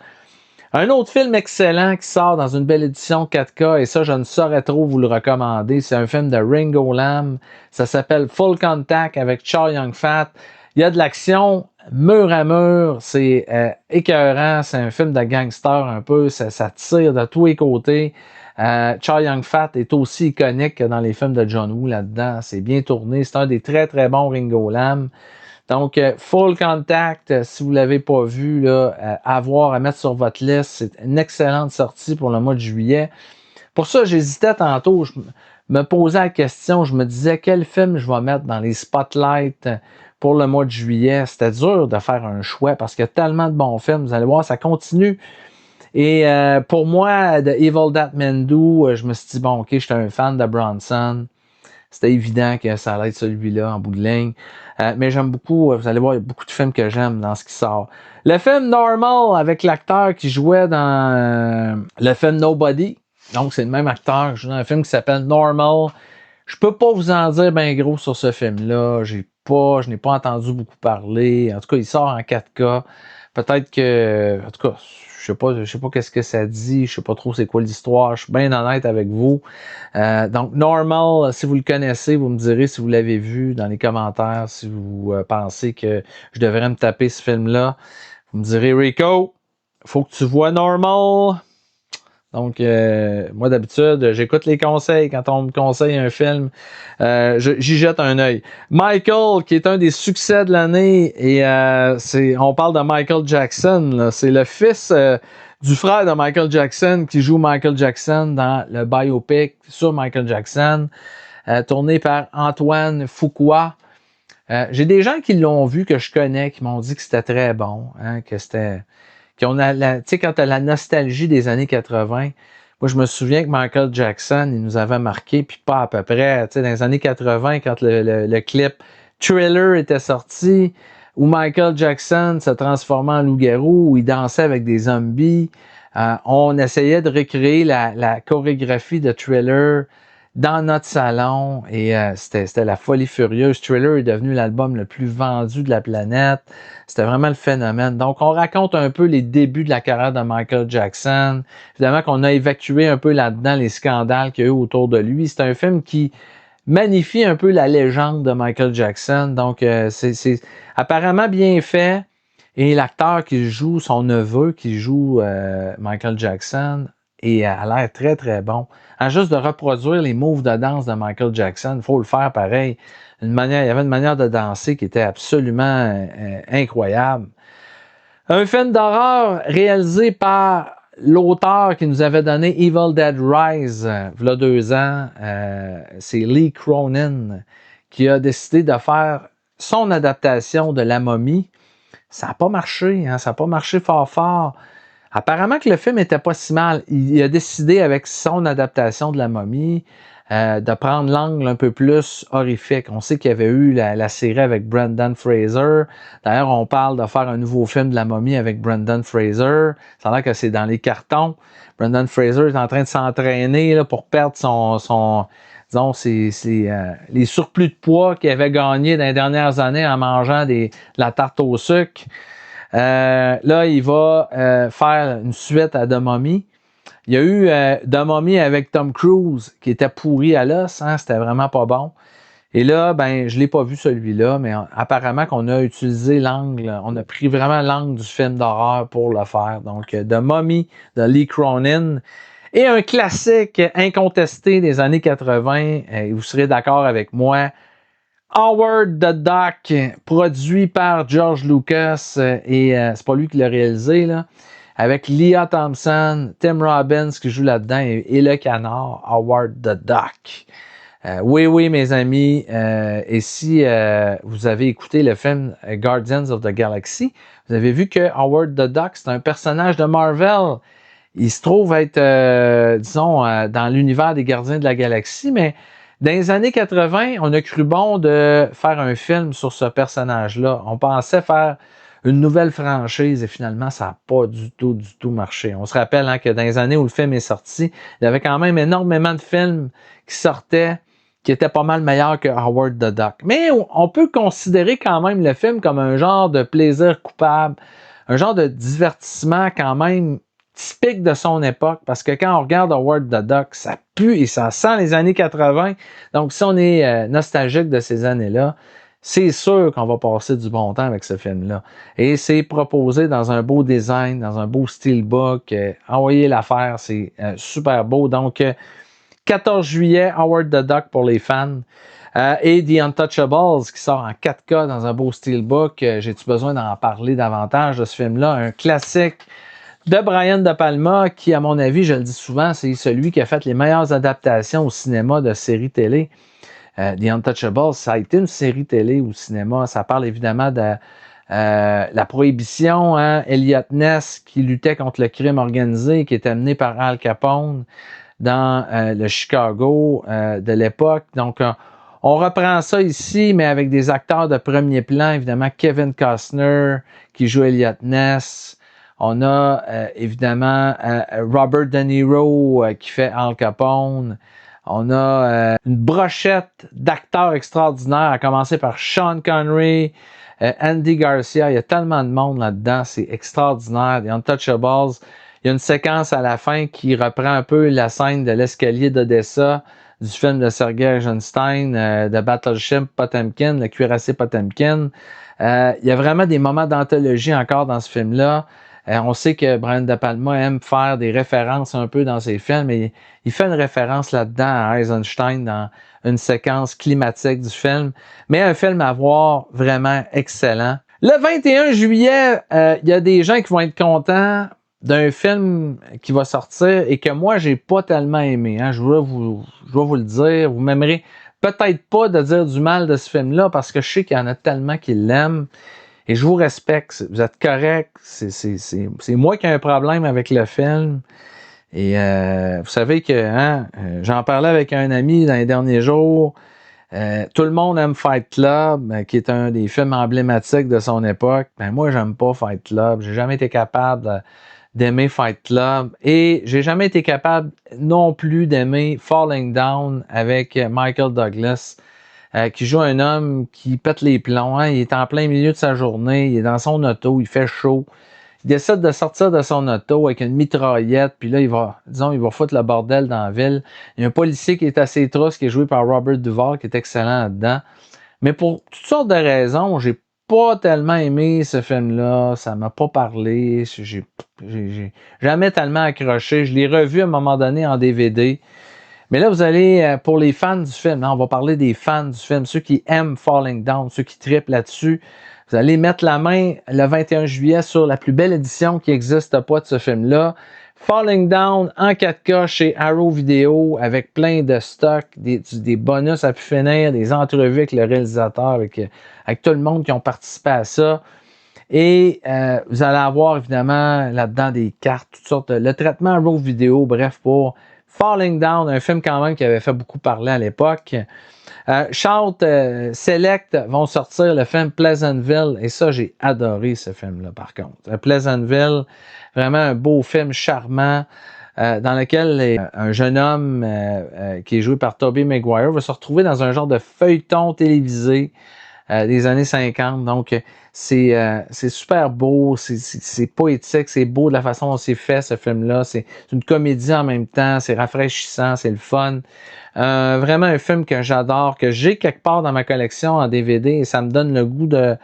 Un autre film excellent qui sort dans une belle édition 4K, et ça, je ne saurais trop vous le recommander, c'est un film de Ringo Lam. Ça s'appelle Full Contact avec Chow Yun-fat. Il y a de l'action mur à mur, c'est écœurant, c'est un film de gangster un peu, ça tire de tous les côtés. Chow Yun-fat est aussi iconique que dans les films de John Woo là-dedans. C'est bien tourné, c'est un des très très bons Ringo Lam. Donc, Full Contact, si vous ne l'avez pas vu, là, à voir, à mettre sur votre liste, c'est une excellente sortie pour le mois de juillet. Pour ça, j'hésitais tantôt, je me posais la question, je me disais quel film je vais mettre dans les spotlights pour le mois de juillet. C'était dur de faire un choix parce qu'il y a tellement de bons films, vous allez voir, ça continue. Et pour moi, The Evil That Men Do, je me suis dit, bon, ok, j'étais un fan de Bronson. C'était évident que ça allait être celui-là en bout de ligne. Mais j'aime beaucoup, vous allez voir, il y a beaucoup de films que j'aime dans ce qui sort. Le film Normal avec l'acteur qui jouait dans le film Nobody. Donc, c'est le même acteur qui joue dans un film qui s'appelle Normal. Je peux pas vous en dire bien gros sur ce film-là. Je n'ai pas entendu beaucoup parler. En tout cas, il sort en 4K. Peut-être que, en tout cas, je sais pas qu'est-ce que ça dit, je sais pas trop c'est quoi l'histoire, je suis bien honnête avec vous. Donc, Normal, si vous le connaissez, vous me direz si vous l'avez vu dans les commentaires, si vous pensez que je devrais me taper ce film-là. Vous me direz, Rico, faut que tu vois Normal. Donc, moi, d'habitude, j'écoute les conseils. Quand on me conseille un film, j'y jette un œil. Michael, qui est un des succès de l'année, et on parle de Michael Jackson, là. C'est le fils du frère de Michael Jackson qui joue Michael Jackson dans le biopic sur Michael Jackson, tourné par Antoine Fuqua. J'ai des gens qui l'ont vu, que je connais, qui m'ont dit que c'était très bon, hein, que c'était... Tu sais, quand tu as la nostalgie des années 80, moi, je me souviens que Michael Jackson, il nous avait marqué, puis pas à peu près, tu sais, dans les années 80, quand le clip Thriller était sorti, où Michael Jackson se transformait en loup-garou, où il dansait avec des zombies, on essayait de recréer la chorégraphie de Thriller dans notre salon, et c'était la folie furieuse. Thriller est devenu l'album le plus vendu de la planète. C'était vraiment le phénomène. Donc, on raconte un peu les débuts de la carrière de Michael Jackson. Évidemment qu'on a évacué un peu là-dedans les scandales qu'il y a eu autour de lui. C'est un film qui magnifie un peu la légende de Michael Jackson. Donc, c'est apparemment bien fait. Et l'acteur qui joue, son neveu qui joue Michael Jackson, et a l'air très, très bon. En juste de reproduire les moves de danse de Michael Jackson, il faut le faire pareil. Il y avait une manière de danser qui était absolument incroyable. Un film d'horreur réalisé par l'auteur qui nous avait donné Evil Dead Rise, il y a 2 ans. C'est Lee Cronin qui a décidé de faire son adaptation de La Momie. Ça n'a pas marché, hein, ça n'a pas marché fort fort. Apparemment que le film était pas si mal. Il a décidé, avec son adaptation de La Momie, de prendre l'angle un peu plus horrifique. On sait qu'il y avait eu la série avec Brendan Fraser. D'ailleurs, on parle de faire un nouveau film de La Momie avec Brendan Fraser. Ça a l'air que c'est dans les cartons. Brendan Fraser est en train de s'entraîner là, pour perdre disons, les surplus de poids qu'il avait gagné dans les dernières années en mangeant de la tarte au sucre. Là, il va faire une suite à The Mummy. Il y a eu The Mummy avec Tom Cruise qui était pourri à l'os, hein, c'était vraiment pas bon. Et là, ben, je l'ai pas vu celui-là, mais apparemment qu'on a utilisé l'angle, on a pris vraiment l'angle du film d'horreur pour le faire. Donc, The Mummy de Lee Cronin. Et un classique incontesté des années 80, et vous serez d'accord avec moi, Howard the Duck, produit par George Lucas, et c'est pas lui qui l'a réalisé, là, avec Leah Thompson, Tim Robbins qui joue là-dedans, et le canard, Howard the Duck. Oui, mes amis, et si vous avez écouté le film Guardians of the Galaxy, vous avez vu que Howard the Duck, c'est un personnage de Marvel. Il se trouve être, disons, dans l'univers des Gardiens de la Galaxie, mais dans les années 80, on a cru bon de faire un film sur ce personnage-là. On pensait faire une nouvelle franchise et finalement, ça n'a pas du tout marché. On se rappelle hein, que dans les années où le film est sorti, il y avait quand même énormément de films qui sortaient qui étaient pas mal meilleurs que Howard the Duck. Mais on peut considérer quand même le film comme un genre de plaisir coupable, un genre de divertissement quand même typique de son époque, parce que quand on regarde Howard the Duck, ça pue et ça sent les années 80. Donc, si on est nostalgique de ces années-là, c'est sûr qu'on va passer du bon temps avec ce film-là. Et c'est proposé dans un beau design, dans un beau steelbook. Envoyez l'affaire, c'est super beau. Donc, 14 juillet, Howard the Duck pour les fans. Et The Untouchables qui sort en 4K dans un beau steelbook. J'ai-tu besoin d'en parler davantage de ce film-là? Un classique de Brian De Palma, qui, à mon avis, je le dis souvent, c'est celui qui a fait les meilleures adaptations au cinéma de séries télé. The Untouchables, ça a été une série télé au cinéma. Ça parle évidemment de la prohibition. Hein? Elliot Ness qui luttait contre le crime organisé, qui était mené par Al Capone dans le Chicago de l'époque. Donc, on reprend ça ici, mais avec des acteurs de premier plan. Évidemment, Kevin Costner qui joue Elliot Ness. On a évidemment Robert De Niro qui fait Al Capone. On a une brochette d'acteurs extraordinaires, à commencer par Sean Connery, Andy Garcia, il y a tellement de monde là-dedans, c'est extraordinaire. The Untouchables, il y a une séquence à la fin qui reprend un peu la scène de l'escalier d'Odessa du film de Sergei Eisenstein, de Battleship Potemkin, le cuirassé Potemkin. Il y a vraiment des moments d'anthologie encore dans ce film-là. On sait que Brian De Palma aime faire des références un peu dans ses films, et il fait une référence là-dedans à Eisenstein dans une séquence climatique du film. Mais un film à voir vraiment excellent. Le 21 juillet, il y a des gens qui vont être contents d'un film qui va sortir et que moi, j'ai pas tellement aimé. Hein. Je dois vous le dire. Vous m'aimerez peut-être pas de dire du mal de ce film-là parce que je sais qu'il y en a tellement qui l'aiment. Et je vous respecte, vous êtes correct, c'est moi qui ai un problème avec le film. Et vous savez que j'en parlais avec un ami dans les derniers jours. Tout le monde aime Fight Club, qui est un des films emblématiques de son époque. Ben moi, j'aime pas Fight Club. J'ai jamais été capable d'aimer Fight Club. Et j'ai jamais été capable non plus d'aimer Falling Down avec Michael Douglas. Qui joue un homme qui pète les plombs. Hein? Il est en plein milieu de sa journée, il est dans son auto, il fait chaud. Il décide de sortir de son auto avec une mitraillette, puis là, il va foutre le bordel dans la ville. Il y a un policier qui est assez trousse, qui est joué par Robert Duvall, qui est excellent là-dedans. Mais pour toutes sortes de raisons, j'ai pas tellement aimé ce film-là, ça m'a pas parlé, j'ai jamais tellement accroché. Je l'ai revu à un moment donné en DVD. Mais là, vous allez, pour les fans du film, on va parler des fans du film, ceux qui aiment Falling Down, ceux qui trippent là-dessus. Vous allez mettre la main le 21 juillet sur la plus belle édition qui n'existe pas de ce film-là. Falling Down en 4K chez Arrow Video avec plein de stock, des bonus à pu finir, des entrevues avec le réalisateur, avec tout le monde qui ont participé à ça. Et vous allez avoir évidemment là-dedans des cartes, toutes sortes. Le traitement Arrow Video, bref, pour Falling Down, un film quand même qui avait fait beaucoup parler à l'époque. Shout Select vont sortir le film Pleasantville, et ça, j'ai adoré ce film-là, par contre. Pleasantville, vraiment un beau film charmant, dans lequel un jeune homme qui est joué par Tobey Maguire va se retrouver dans un genre de feuilleton télévisé des années 50. Donc, c'est super beau, c'est poétique, c'est beau de la façon dont c'est fait, ce film-là. C'est une comédie en même temps, c'est rafraîchissant, c'est le fun. Vraiment un film que j'adore, que j'ai quelque part dans ma collection en DVD, et ça me donne le goût de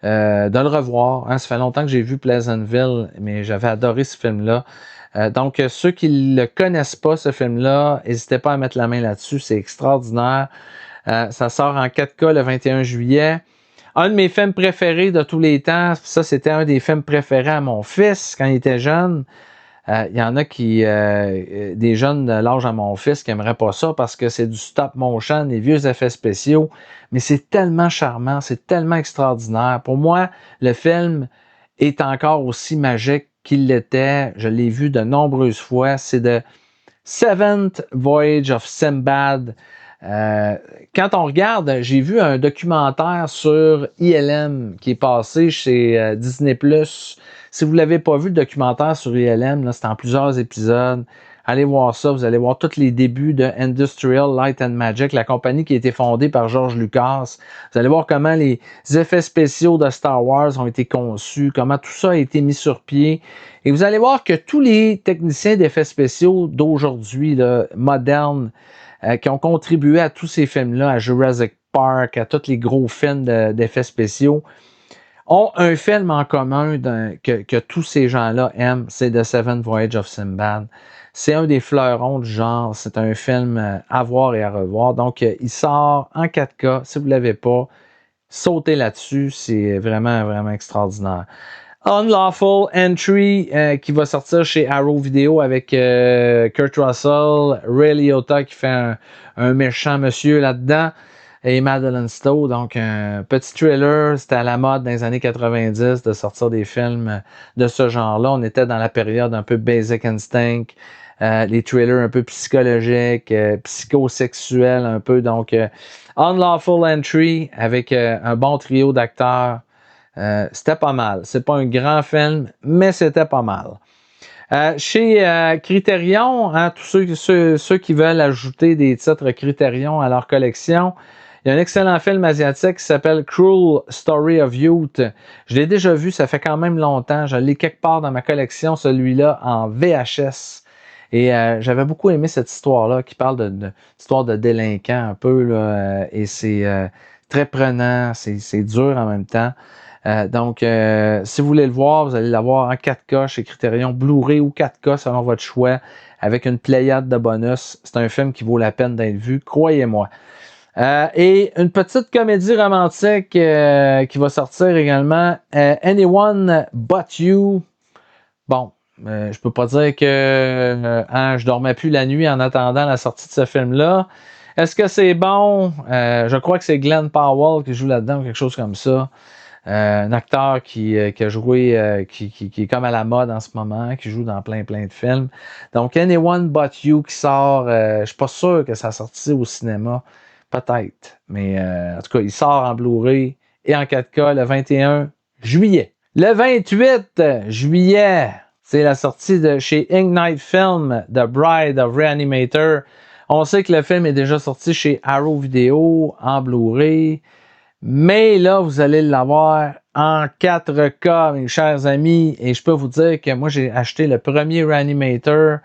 le revoir. Hein. Ça fait longtemps que j'ai vu Pleasantville, mais j'avais adoré ce film-là. Donc, ceux qui ne le connaissent pas, ce film-là, n'hésitez pas à mettre la main là-dessus, c'est extraordinaire. Ça sort en 4K le 21 juillet. Un de mes films préférés de tous les temps, ça c'était un des films préférés à mon fils quand il était jeune. Il y en a des jeunes de l'âge à mon fils qui n'aimeraient pas ça parce que c'est du stop motion, des vieux effets spéciaux, mais c'est tellement charmant, c'est tellement extraordinaire. Pour moi, le film est encore aussi magique qu'il l'était. Je l'ai vu de nombreuses fois. C'est The Seventh Voyage of Sinbad. Quand on regarde, j'ai vu un documentaire sur ILM qui est passé chez Disney+. Si vous ne l'avez pas vu, le documentaire sur ILM, c'est en plusieurs épisodes. Allez voir ça, vous allez voir tous les débuts de Industrial Light and Magic, la compagnie qui a été fondée par George Lucas. Vous allez voir comment les effets spéciaux de Star Wars ont été conçus, comment tout ça a été mis sur pied. Et vous allez voir que tous les techniciens d'effets spéciaux d'aujourd'hui, modernes, qui ont contribué à tous ces films-là, à Jurassic Park, à tous les gros films d'effets spéciaux, ont un film en commun que tous ces gens-là aiment, c'est The Seventh Voyage of Sinbad. C'est un des fleurons du genre, c'est un film à voir et à revoir. Donc, il sort en 4K, si vous ne l'avez pas, sautez là-dessus, c'est vraiment, vraiment extraordinaire. Unlawful Entry qui va sortir chez Arrow Video avec Kurt Russell, Ray Liotta qui fait un méchant monsieur là-dedans et Madeleine Stowe. Donc un petit thriller, c'était à la mode dans les années 90 de sortir des films de ce genre-là. On était dans la période un peu Basic Instinct, les thrillers un peu psychologiques, psychosexuels un peu. Donc Unlawful Entry avec un bon trio d'acteurs. C'était pas mal. C'est pas un grand film, mais c'était pas mal. Chez Criterion, tous ceux qui veulent ajouter des titres Criterion à leur collection, Il y a un excellent film asiatique qui s'appelle Cruel Story of Youth. Je l'ai déjà vu, ça fait quand même longtemps. Je l'ai quelque part dans ma collection, celui-là, en VHS. Et j'avais beaucoup aimé cette histoire-là qui parle d'histoire de délinquants un peu. Là, et c'est très prenant, c'est dur en même temps. Donc, si vous voulez le voir, vous allez l'avoir en 4K chez Criterion, Blu-ray ou 4K selon votre choix, avec une pléiade de bonus. C'est un film qui vaut la peine d'être vu, croyez-moi. Et une petite comédie romantique qui va sortir également, Anyone But You. Bon, je peux pas dire que je dormais plus la nuit en attendant la sortie de ce film-là. Est-ce que c'est bon? Je crois que c'est Glenn Powell qui joue là-dedans ou quelque chose comme ça. Un acteur qui a joué, qui est comme à la mode en ce moment, qui joue dans plein de films. Donc, Anyone But You qui sort, je suis pas sûr que ça a sorti au cinéma. Peut-être. Mais en tout cas, il sort en Blu-ray et en 4K le 21 juillet. Le 28 juillet, c'est la sortie de chez Ignite Film, The Bride of Reanimator. On sait que le film est déjà sorti chez Arrow Video en Blu-ray. Mais là, vous allez l'avoir en 4K, mes chers amis. Et je peux vous dire que moi, j'ai acheté le premier Reanimator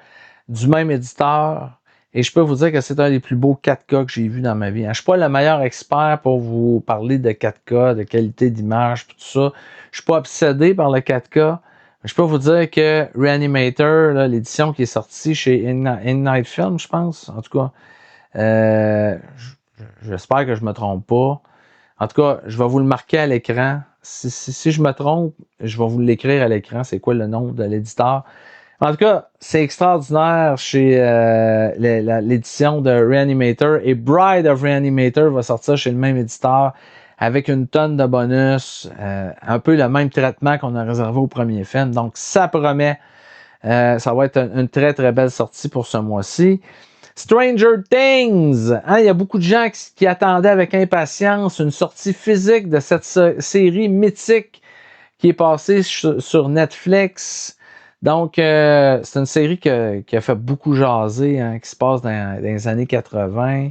du même éditeur. Et je peux vous dire que c'est un des plus beaux 4K que j'ai vu dans ma vie. Je ne suis pas le meilleur expert pour vous parler de 4K, de qualité d'image, tout ça. Je ne suis pas obsédé par le 4K. Mais je peux vous dire que Reanimator, là, l'édition qui est sortie chez Ignite Film, je pense, en tout cas, j'espère que je ne me trompe pas. En tout cas, je vais vous le marquer à l'écran. Si je me trompe, je vais vous l'écrire à l'écran. C'est quoi le nom de l'éditeur? En tout cas, c'est extraordinaire chez l'édition de Reanimator. Et Bride of Reanimator va sortir chez le même éditeur avec une tonne de bonus. Un peu le même traitement qu'on a réservé au premier film. Donc, ça promet. Ça va être une très, très belle sortie pour ce mois-ci. Stranger Things, hein, il y a beaucoup de gens qui attendaient avec impatience une sortie physique de cette série mythique qui est passée sur Netflix. Donc, c'est une série qui a fait beaucoup jaser, hein, qui se passe dans les années 80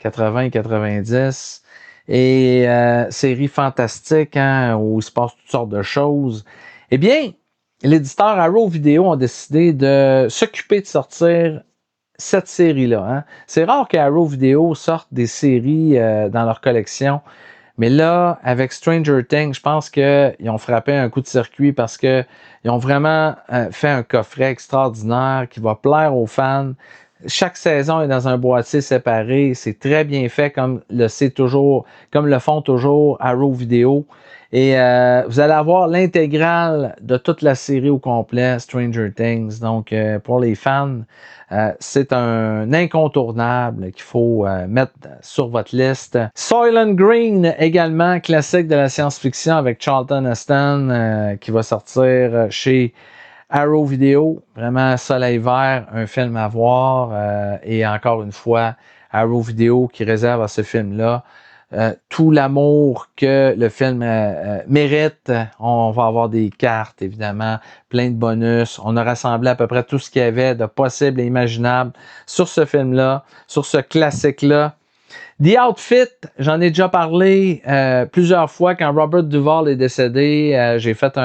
et 90. Et série fantastique, hein, où il se passe toutes sortes de choses. Eh bien, l'éditeur Arrow Video a décidé de s'occuper de sortir cette série-là. Hein. C'est rare qu'Arrow Video sorte des séries dans leur collection, mais là, avec Stranger Things, je pense qu'ils ont frappé un coup de circuit parce qu'ils ont vraiment fait un coffret extraordinaire qui va plaire aux fans. Chaque saison est dans un boîtier séparé. C'est très bien fait comme le font toujours Arrow Video. Et vous allez avoir l'intégrale de toute la série au complet, Stranger Things. Donc, pour les fans, c'est un incontournable qu'il faut mettre sur votre liste. Soylent Green, également, classique de la science-fiction avec Charlton Heston, qui va sortir chez Arrow Video. Vraiment, Soleil Vert, un film à voir. Et encore une fois, Arrow Video qui réserve à ce film-là tout l'amour que le film mérite. On va avoir des cartes, évidemment, plein de bonus. On a rassemblé à peu près tout ce qu'il y avait de possible et imaginable sur ce film-là, sur ce classique-là. The Outfit, j'en ai déjà parlé plusieurs fois quand Robert Duvall est décédé. J'ai fait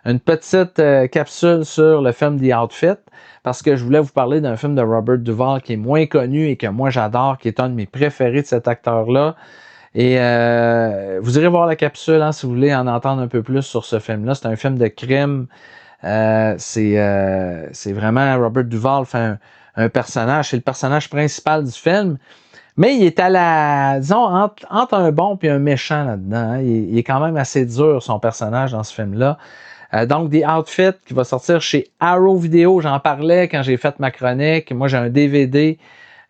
une petite capsule sur le film The Outfit parce que je voulais vous parler d'un film de Robert Duvall qui est moins connu et que moi j'adore, qui est un de mes préférés de cet acteur-là. Et vous irez voir la capsule hein, si vous voulez en entendre un peu plus sur ce film-là. C'est un film de crime. C'est vraiment Robert Duvall fait un personnage. C'est le personnage principal du film. Mais il est disons, entre un bon et un méchant là-dedans. Hein. Il est quand même assez dur, son personnage, dans ce film-là. Donc, The Outfit qui va sortir chez Arrow Video. J'en parlais quand j'ai fait ma chronique. Moi, j'ai un DVD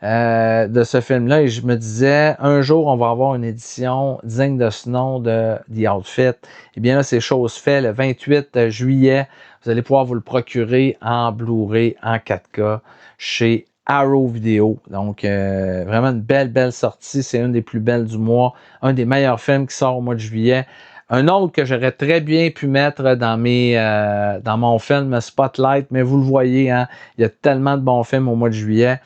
de ce film-là et je me disais, un jour, on va avoir une édition digne de ce nom de The Outfit. Eh bien là, c'est chose faite. Le 28 juillet, vous allez pouvoir vous le procurer en Blu-ray, en 4K, chez Arrow Video. Donc, vraiment une belle sortie. C'est une des plus belles du mois. Un des meilleurs films qui sort au mois de juillet. Un autre que j'aurais très bien pu mettre dans mon film Spotlight, mais vous le voyez, hein, il y a tellement de bons films au mois de juillet.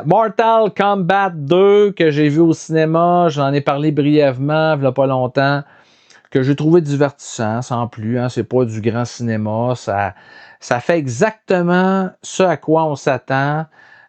Mortal Kombat 2 que j'ai vu au cinéma, j'en ai parlé brièvement il n'y a pas longtemps, que j'ai trouvé divertissant, sans plus, hein, c'est pas du grand cinéma, ça fait exactement ce à quoi on s'attend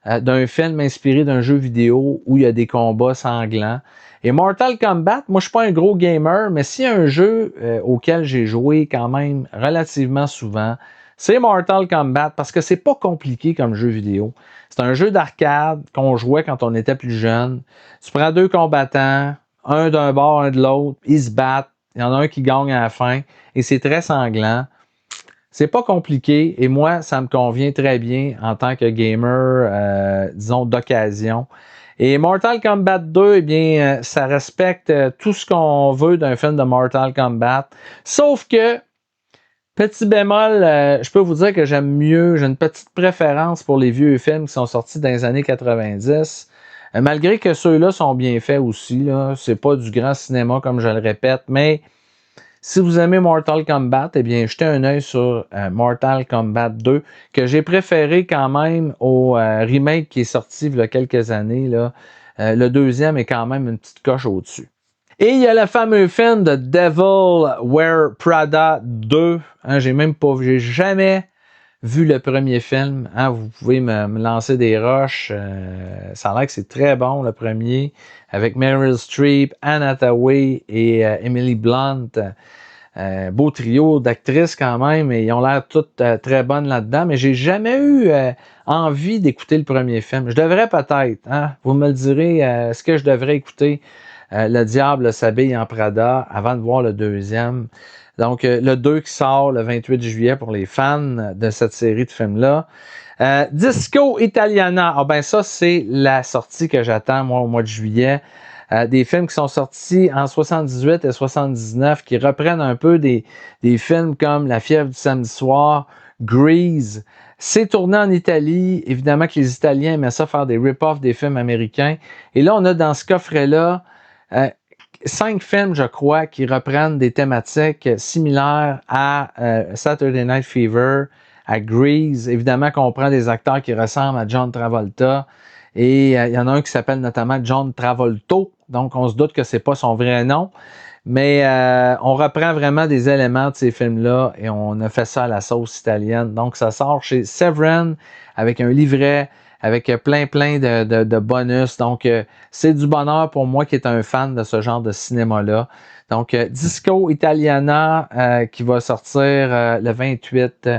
d'un film inspiré d'un jeu vidéo où il y a des combats sanglants. Et Mortal Kombat, moi je suis pas un gros gamer, mais s'il y a un jeu auquel j'ai joué quand même relativement souvent, c'est Mortal Kombat parce que c'est pas compliqué comme jeu vidéo. C'est un jeu d'arcade qu'on jouait quand on était plus jeune. Tu prends deux combattants, un d'un bord, un de l'autre, ils se battent, il y en a un qui gagne à la fin et c'est très sanglant. C'est pas compliqué et moi, ça me convient très bien en tant que gamer, disons, d'occasion. Et Mortal Kombat 2, eh bien, ça respecte tout ce qu'on veut d'un film de Mortal Kombat. Sauf que, petit bémol, je peux vous dire que j'aime mieux, j'ai une petite préférence pour les vieux films qui sont sortis dans les années 90. Malgré que ceux-là sont bien faits aussi, là, c'est pas du grand cinéma comme je le répète, mais si vous aimez Mortal Kombat, eh bien, jetez un œil sur Mortal Kombat 2, que j'ai préféré quand même au remake qui est sorti il y a quelques années. Là. Le deuxième est quand même une petite coche au-dessus. Et il y a le fameux film de Devil Wear Prada 2. Hein, j'ai jamais vu le premier film. Hein, vous pouvez me lancer des roches. Ça a l'air que c'est très bon, le premier, avec Meryl Streep, Anne Hathaway et Emily Blunt. Beau trio d'actrices quand même, et ils ont l'air toutes très bonnes là-dedans, mais j'ai jamais eu envie d'écouter le premier film. Je devrais peut-être, hein? Vous me le direz, est-ce que je devrais écouter Le Diable s'habille en Prada avant de voir le deuxième? Donc, le 2 qui sort le 28 juillet pour les fans de cette série de films-là. Disco Italiana, ah ben ça, c'est la sortie que j'attends, moi, au mois de juillet. Des films qui sont sortis en 78 et 79, qui reprennent un peu des films comme La fièvre du samedi soir, Grease. C'est tourné en Italie. Évidemment que les Italiens aimaient ça, faire des rip-offs des films américains. Et là, on a dans ce coffret-là 5 films, je crois, qui reprennent des thématiques similaires à Saturday Night Fever, à Grease. Évidemment qu'on prend des acteurs qui ressemblent à John Travolta. Et il y en a un qui s'appelle notamment John Travolto, donc on se doute que c'est pas son vrai nom, mais on reprend vraiment des éléments de ces films-là et on a fait ça à la sauce italienne. Donc ça sort chez Severin avec un livret, avec plein de bonus. Donc c'est du bonheur pour moi qui est un fan de ce genre de cinéma-là. Donc Disco Italiana qui va sortir le 28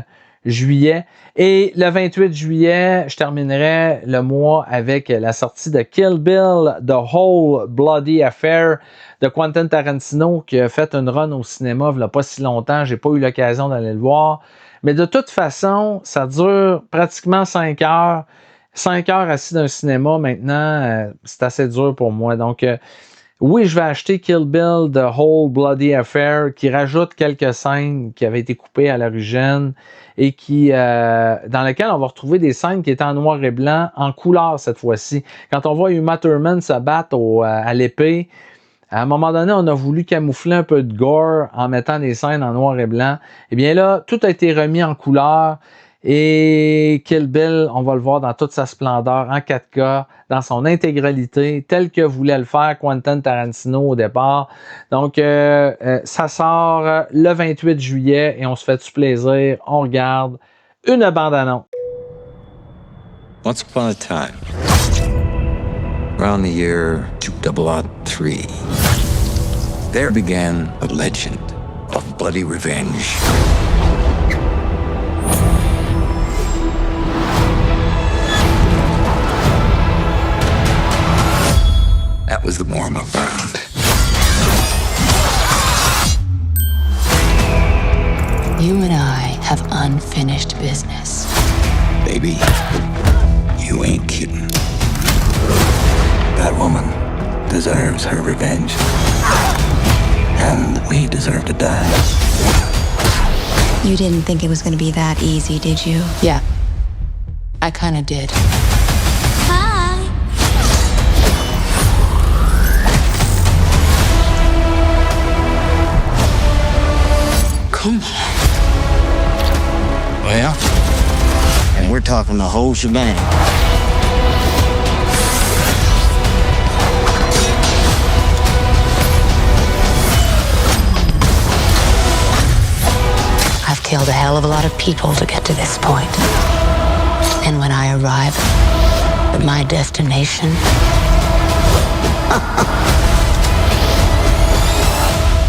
juillet. Et le 28 juillet, je terminerai le mois avec la sortie de Kill Bill, The Whole Bloody Affair de Quentin Tarantino, qui a fait une run au cinéma il n'y a pas si longtemps. J'ai pas eu l'occasion d'aller le voir. Mais de toute façon, ça dure pratiquement 5 heures. 5 heures assis dans un cinéma, maintenant, c'est assez dur pour moi. Donc, oui, je vais acheter Kill Bill, The Whole Bloody Affair, qui rajoute quelques scènes qui avaient été coupées à l'origine et qui, dans lesquelles on va retrouver des scènes qui étaient en noir et blanc, en couleur cette fois-ci. Quand on voit Uma Thurman se battre à l'épée, à un moment donné, on a voulu camoufler un peu de gore en mettant des scènes en noir et blanc. Eh bien là, tout a été remis en couleur. Et Kill Bill, on va le voir dans toute sa splendeur, en 4K, dans son intégralité, tel que voulait le faire Quentin Tarantino au départ. Donc, ça sort le 28 juillet et on se fait du plaisir. On regarde une bande-annonce. Once upon a time, around the year 2003, there began a legend of bloody revenge. That was the more I'm around. You and I have unfinished business. Baby, you ain't kidding. That woman deserves her revenge. And we deserve to die. You didn't think it was gonna be that easy, did you? Yeah. I kinda did. Come on. Well, and we're talking the whole shebang. killed a hell of a lot of people to get to this point. And when I arrive at my destination,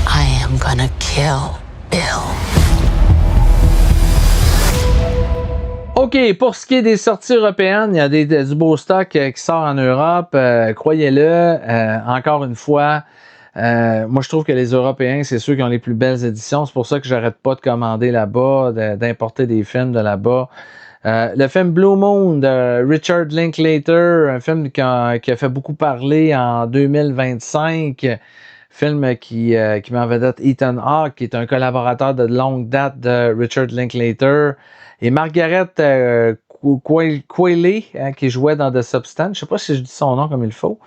I am gonna kill Bill. OK, pour ce qui est des sorties européennes, il y a du beau stock qui sort en Europe. Croyez-le, encore une fois, moi je trouve que les Européens, c'est ceux qui ont les plus belles éditions. C'est pour ça que j'arrête pas de commander là-bas, d'importer des films de là-bas. Le film Blue Moon de Richard Linklater, un film qui a fait beaucoup parler en 2025. Film qui met en vedette Ethan Hawke, qui est un collaborateur de longue date de Richard Linklater. Et Margaret Qualley, qui jouait dans The Substance. Je ne sais pas si je dis son nom comme il faut.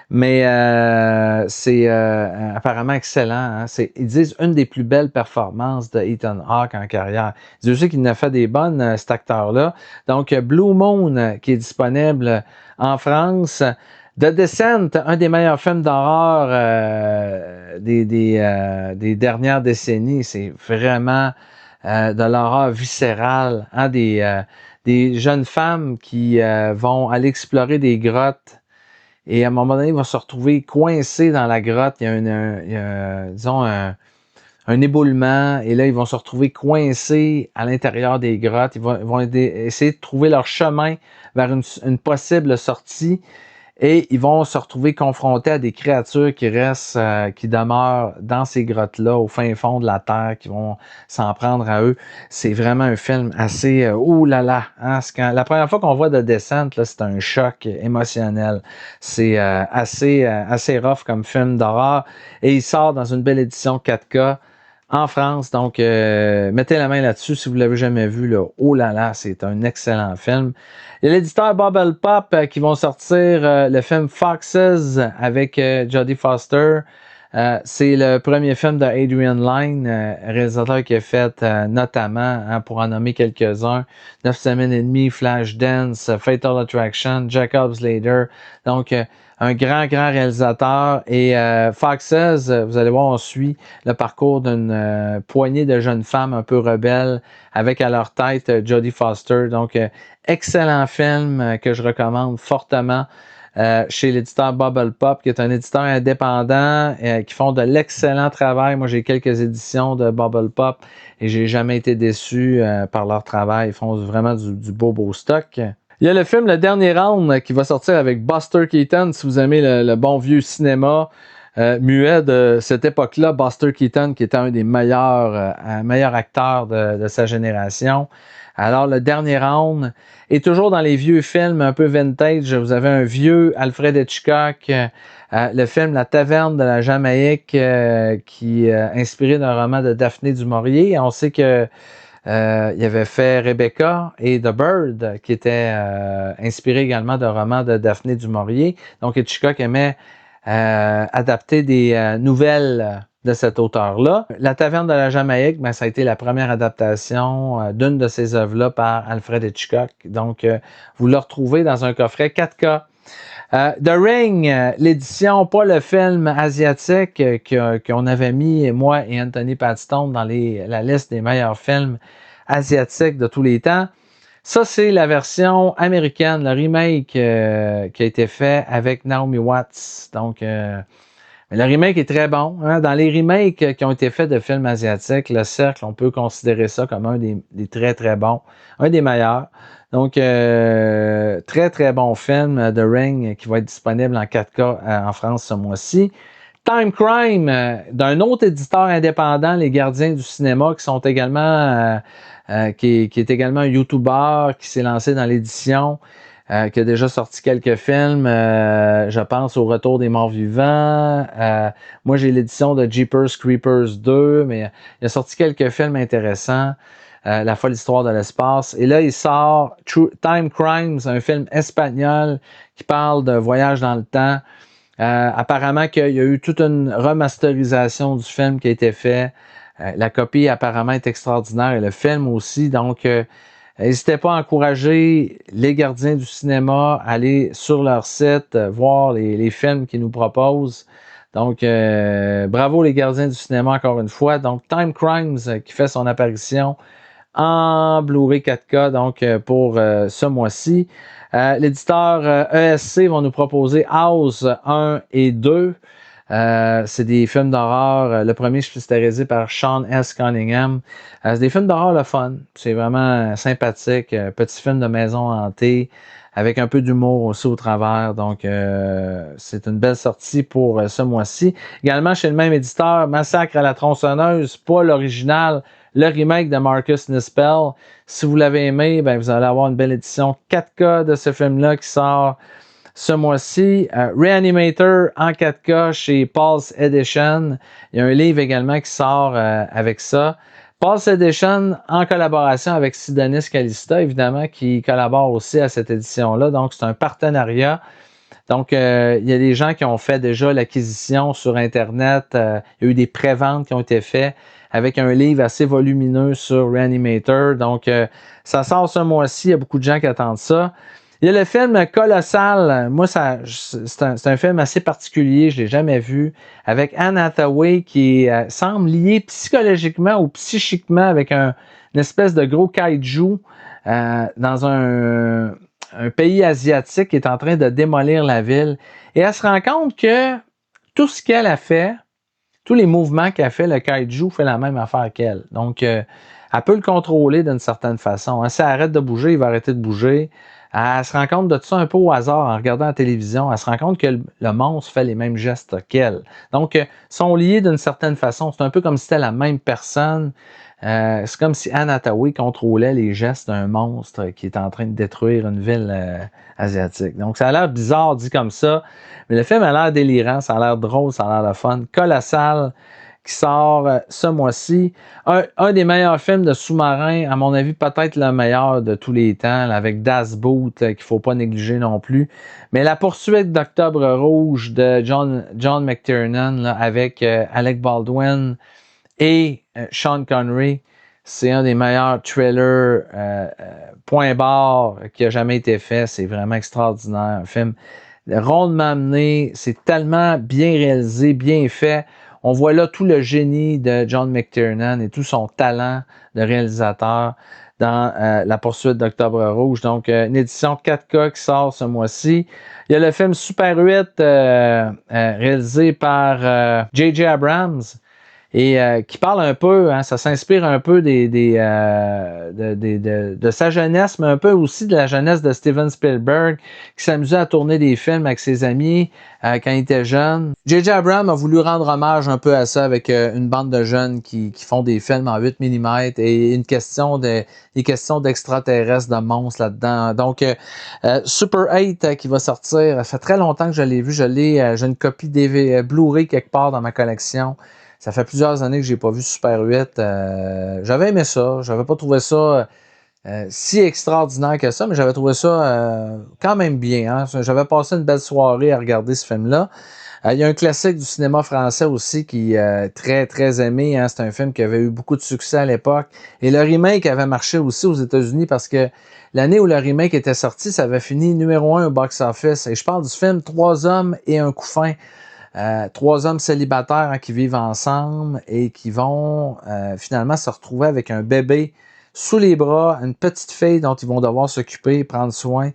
Mais c'est apparemment excellent. Hein? Ils disent une des plus belles performances de Ethan Hawke en carrière. Ils disent aussi qu'il en a fait des bonnes, cet acteur-là. Donc, Blue Moon, qui est disponible en France. The Descent, un des meilleurs films d'horreur des dernières décennies. C'est vraiment de l'horreur viscérale. Hein? Des jeunes femmes qui vont aller explorer des grottes. Et à un moment donné, ils vont se retrouver coincés dans la grotte. Il y a disons, un éboulement. Et là, ils vont se retrouver coincés à l'intérieur des grottes. Ils vont essayer de trouver leur chemin vers une possible sortie. Et ils vont se retrouver confrontés à des créatures qui restent, qui demeurent dans ces grottes-là, au fin fond de la terre, qui vont s'en prendre à eux. C'est vraiment un film assez... ouh là là! Hein? La première fois qu'on voit The Descent, là, c'est un choc émotionnel. C'est assez rough comme film d'horreur. Et il sort dans une belle édition 4K en France. Donc, mettez la main là-dessus si vous ne l'avez jamais vu. Là. Oh là là, c'est un excellent film. Il y a l'éditeur Bubble Pop qui vont sortir le film Foxes avec Jodie Foster. C'est le premier film de Adrian Lyne, réalisateur qui a fait notamment, hein, pour en nommer quelques-uns, 9 semaines et demie, Flashdance, Fatal Attraction, Jacob's Ladder. Donc, un grand réalisateur. Et Foxes, vous allez voir, on suit le parcours d'une poignée de jeunes femmes un peu rebelles avec à leur tête Jodie Foster. Donc, excellent film que je recommande fortement chez l'éditeur Bubble Pop, qui est un éditeur indépendant qui font de l'excellent travail. Moi, j'ai quelques éditions de Bubble Pop et j'ai jamais été déçu par leur travail. Ils font vraiment du beau stock. Il y a le film Le Dernier Round qui va sortir avec Buster Keaton, si vous aimez le bon vieux cinéma muet de cette époque-là. Buster Keaton qui était un des meilleurs acteurs de sa génération. Alors, Le Dernier Round est toujours dans les vieux films un peu vintage. Vous avez un vieux Alfred Hitchcock, le film La Taverne de la Jamaïque qui est inspiré d'un roman de Daphné du Maurier. On sait que il avait fait Rebecca et The Bird, qui était inspiré également d'un roman de Daphné du Maurier. Donc Hitchcock aimait adapter des nouvelles de cet auteur-là. La Taverne de la Jamaïque, ben, ça a été la première adaptation d'une de ces œuvres-là par Alfred Hitchcock. Donc, vous le retrouvez dans un coffret 4K. The Ring, l'édition, pas le film asiatique qu'on avait mis, moi et Anthony Paddstone, dans la liste des meilleurs films asiatiques de tous les temps. Ça, c'est la version américaine, le remake qui a été fait avec Naomi Watts. Donc, le remake est très bon. Hein? Dans les remakes qui ont été faits de films asiatiques, Le Cercle, on peut considérer ça comme un des très bons, un des meilleurs. Donc, très bon film, The Ring, qui va être disponible en 4K en France ce mois-ci. Time Crime, d'un autre éditeur indépendant, Les Gardiens du cinéma, qui sont également, qui est également un YouTuber, qui s'est lancé dans l'édition, qui a déjà sorti quelques films, je pense au Retour des morts vivants. Moi, j'ai l'édition de Jeepers Creepers 2, mais il a sorti quelques films intéressants. La folle histoire de l'espace. Et là, il sort Time Crimes, un film espagnol qui parle de voyage dans le temps. Apparemment qu'il y a eu toute une remasterisation du film qui a été fait. La copie apparemment est extraordinaire et le film aussi. Donc, n'hésitez pas à encourager les gardiens du cinéma à aller sur leur site, voir les films qu'ils nous proposent. Donc, bravo les gardiens du cinéma encore une fois. Donc, Time Crimes qui fait son apparition en Blu-ray 4K, donc pour ce mois-ci. L'éditeur ESC va nous proposer House 1 et 2. C'est des films d'horreur. Le premier, c'était réalisé par Sean S. Cunningham. C'est des films d'horreur le fun. C'est vraiment sympathique. Petit film de maison hantée avec un peu d'humour aussi au travers. Donc, c'est une belle sortie pour ce mois-ci. Également, chez le même éditeur, Massacre à la tronçonneuse, pas l'original, le remake de Marcus Nispel. Si vous l'avez aimé, ben, vous allez avoir une belle édition 4K de ce film-là qui sort ce mois-ci. Reanimator en 4K chez Pulse Edition. Il y a un livre également qui sort avec ça. Pulse Edition en collaboration avec Sidonis Calista, évidemment, qui collabore aussi à cette édition-là. Donc, c'est un partenariat. Donc, il y a des gens qui ont fait déjà l'acquisition sur Internet. Il y a eu des préventes qui ont été faites avec un livre assez volumineux sur Reanimator. Donc, ça sort ce mois-ci. Il y a beaucoup de gens qui attendent ça. Il y a le film Colossal. Moi, c'est un film assez particulier. Je ne l'ai jamais vu. Avec Anne Hathaway qui semble liée psychologiquement ou psychiquement avec une espèce de gros kaiju dans un pays asiatique qui est en train de démolir la ville. Et elle se rend compte que tout ce qu'elle a fait, tous les mouvements qu'elle fait, le kaiju fait la même affaire qu'elle. Donc, elle peut le contrôler d'une certaine façon. Si elle arrête de bouger, il va arrêter de bouger. Elle se rend compte de tout ça un peu au hasard en regardant la télévision. Elle se rend compte que le monstre fait les mêmes gestes qu'elle. Donc, ils sont liés d'une certaine façon. C'est un peu comme si c'était la même personne. C'est comme si Anne Hathaway contrôlait les gestes d'un monstre qui est en train de détruire une ville asiatique. Donc, ça a l'air bizarre dit comme ça, mais le film a l'air délirant, ça a l'air drôle, ça a l'air de fun. Colossal, qui sort ce mois-ci. Un des meilleurs films de sous-marin, à mon avis, peut-être le meilleur de tous les temps, là, avec Das Boot, qu'il ne faut pas négliger non plus. Mais La poursuite d'Octobre Rouge de John McTiernan, là, avec Alec Baldwin et Sean Connery, c'est un des meilleurs thrillers point barre qui a jamais été fait. C'est vraiment extraordinaire. Un film rondement mené. C'est tellement bien réalisé, bien fait. On voit là tout le génie de John McTiernan et tout son talent de réalisateur dans La poursuite d'Octobre Rouge. Donc, une édition 4K qui sort ce mois-ci. Il y a le film Super 8 réalisé par J.J. Abrams et qui parle un peu, hein, ça s'inspire un peu de sa jeunesse, mais un peu aussi de la jeunesse de Steven Spielberg, qui s'amusait à tourner des films avec ses amis quand il était jeune. J.J. Abrams a voulu rendre hommage un peu à ça avec une bande de jeunes qui font des films en 8 mm et des questions d'extraterrestres, de monstres là-dedans. Donc, Super 8 qui va sortir, ça fait très longtemps que je l'ai vu, j'ai une copie Blu-ray quelque part dans ma collection. Ça fait plusieurs années que j'ai pas vu Super 8. J'avais aimé ça. J'avais pas trouvé ça si extraordinaire que ça, mais j'avais trouvé ça quand même bien. Hein? J'avais passé une belle soirée à regarder ce film-là. Il y a un classique du cinéma français aussi qui est très, très aimé. Hein? C'est un film qui avait eu beaucoup de succès à l'époque. Et le remake avait marché aussi aux États-Unis parce que l'année où le remake était sorti, ça avait fini numéro 1 au box-office. Et je parle du film 3 hommes et un couffin. 3 hommes célibataires hein, qui vivent ensemble et qui vont finalement se retrouver avec un bébé sous les bras, une petite fille dont ils vont devoir s'occuper, prendre soin.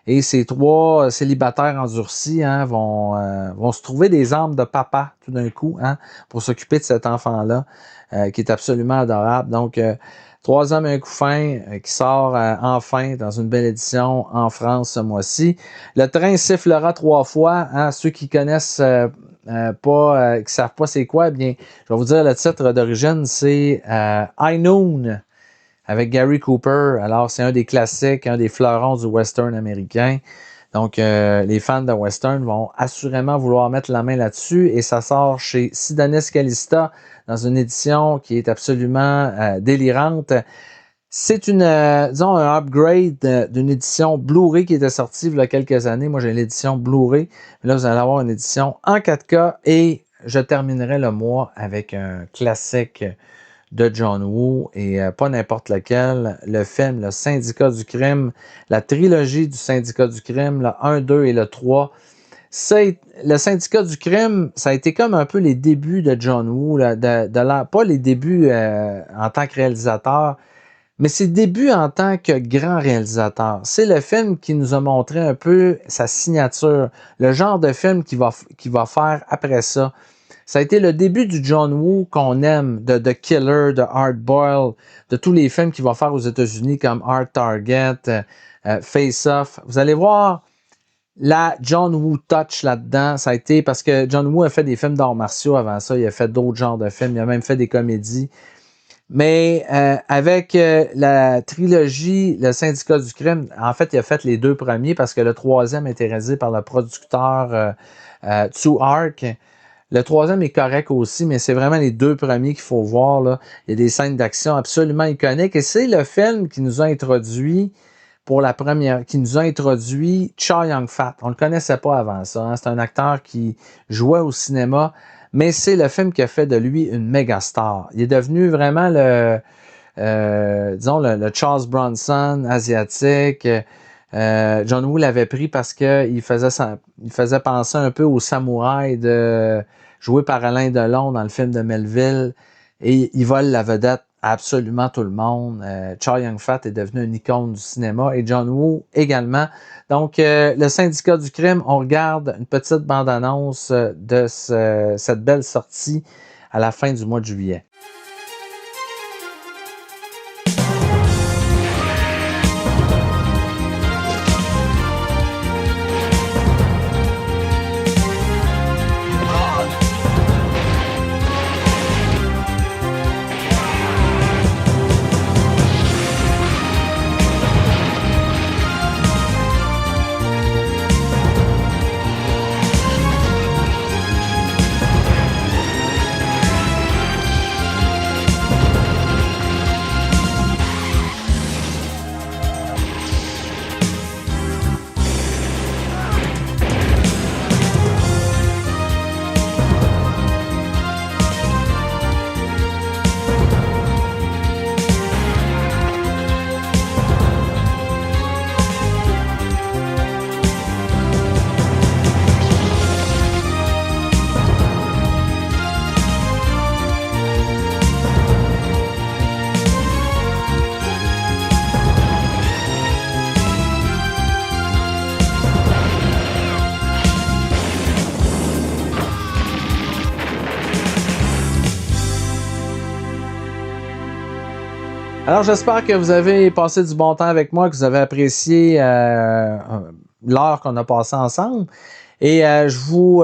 Et ces 3 célibataires endurcis hein, vont se trouver des armes de papa tout d'un coup hein, pour s'occuper de cet enfant-là qui est absolument adorable. Donc, 3 hommes et un couffin qui sort enfin dans une belle édition en France ce mois-ci. Le train sifflera 3 fois. Hein, ceux qui connaissent qui savent pas c'est quoi, eh bien, je vais vous dire le titre d'origine, c'est High Noon avec Gary Cooper. Alors, c'est un des classiques, un des fleurons du western américain. Donc, les fans de western vont assurément vouloir mettre la main là-dessus et ça sort chez Sidonis Calista dans une édition qui est absolument délirante. C'est disons, un upgrade d'une édition Blu-ray qui était sortie il y a quelques années. Moi, j'ai l'édition Blu-ray. Mais là, vous allez avoir une édition en 4K et je terminerai le mois avec un classique de John Woo et pas n'importe lequel. Le film Le Syndicat du crime, la trilogie du Syndicat du crime, le 1, 2 et le 3. Le Syndicat du crime, ça a été comme un peu les débuts de John Woo, là, pas les débuts en tant que réalisateur, mais ses débuts en tant que grand réalisateur. C'est le film qui nous a montré un peu sa signature, le genre de film qu'il va faire après ça. Ça a été le début du John Woo qu'on aime, de The Killer, de Hard Boiled, de tous les films qu'il va faire aux États-Unis comme Hard Target, Face Off. Vous allez voir la John Woo touch là-dedans. Ça a été parce que John Woo a fait des films d'arts martiaux avant ça. Il a fait d'autres genres de films. Il a même fait des comédies. Mais avec la trilogie Le Syndicat du crime, en fait, il a fait les 2 premiers parce que le 3e était réalisé par le producteur Tsu Ark. Le 3e est correct aussi, mais c'est vraiment les 2 premiers qu'il faut voir, là. Il y a des scènes d'action absolument iconiques. Et c'est le film qui nous a introduit qui nous a introduit Chow Yun-fat. On ne le connaissait pas avant ça. Hein. C'est un acteur qui jouait au cinéma, mais c'est le film qui a fait de lui une méga star. Il est devenu vraiment le Charles Bronson asiatique. John Woo l'avait pris parce qu'il faisait penser un peu au samouraï joué par Alain Delon dans le film de Melville. Et il vole la vedette à absolument tout le monde. Chow Yun-fat est devenu une icône du cinéma et John Woo également. Donc, le Syndicat du crime, on regarde une petite bande-annonce de cette belle sortie à la fin du mois de juillet. Alors, j'espère que vous avez passé du bon temps avec moi, que vous avez apprécié l'heure qu'on a passée ensemble. Et je vous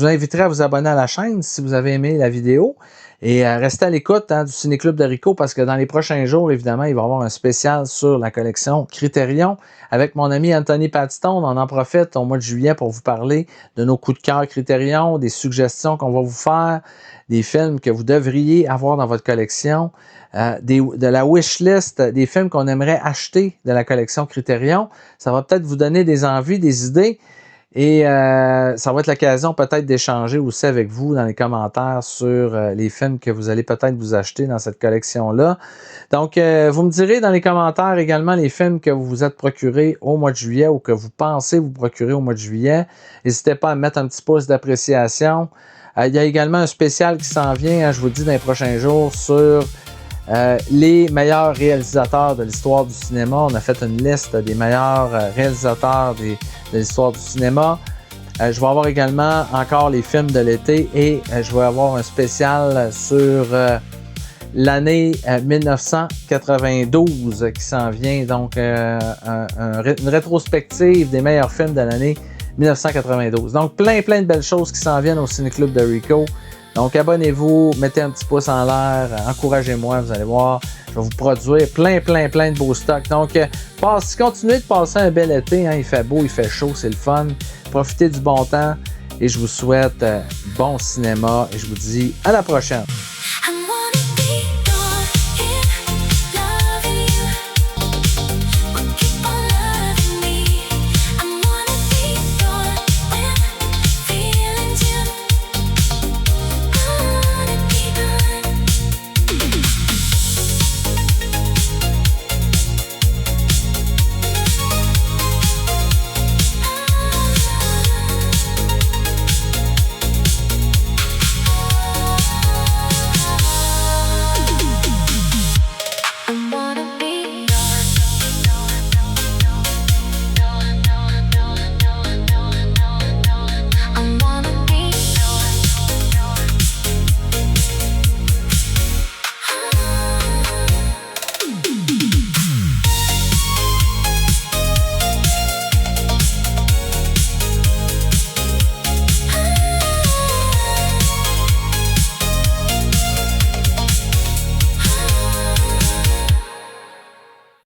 inviterai à vous abonner à la chaîne si vous avez aimé la vidéo. Et restez à l'écoute du Ciné-Club de Rico parce que dans les prochains jours, évidemment, il va y avoir un spécial sur la collection Criterion avec mon ami Anthony Patstone. On en profite au mois de juillet pour vous parler de nos coups de cœur Criterion, des suggestions qu'on va vous faire, des films que vous devriez avoir dans votre collection, de la wishlist, des films qu'on aimerait acheter de la collection Criterion. Ça va peut-être vous donner des envies, des idées. Et ça va être l'occasion peut-être d'échanger aussi avec vous dans les commentaires sur les films que vous allez peut-être vous acheter dans cette collection-là. Donc, vous me direz dans les commentaires également les films que vous vous êtes procurés au mois de juillet ou que vous pensez vous procurer au mois de juillet. N'hésitez pas à mettre un petit pouce d'appréciation. Il y a également un spécial qui s'en vient, je vous le dis, dans les prochains jours sur les meilleurs réalisateurs de l'histoire du cinéma. On a fait une liste des meilleurs réalisateurs de l'histoire du cinéma. Je vais avoir également encore les films de l'été et je vais avoir un spécial sur l'année 1992 qui s'en vient. Donc, une rétrospective des meilleurs films de l'année 1992. Donc, plein de belles choses qui s'en viennent au Ciné-Club de Rico. Donc, abonnez-vous, mettez un petit pouce en l'air, encouragez-moi, vous allez voir, je vais vous produire plein de beaux stocks. Donc, continuez de passer un bel été, hein, il fait beau, il fait chaud, c'est le fun. Profitez du bon temps et je vous souhaite bon cinéma et je vous dis à la prochaine.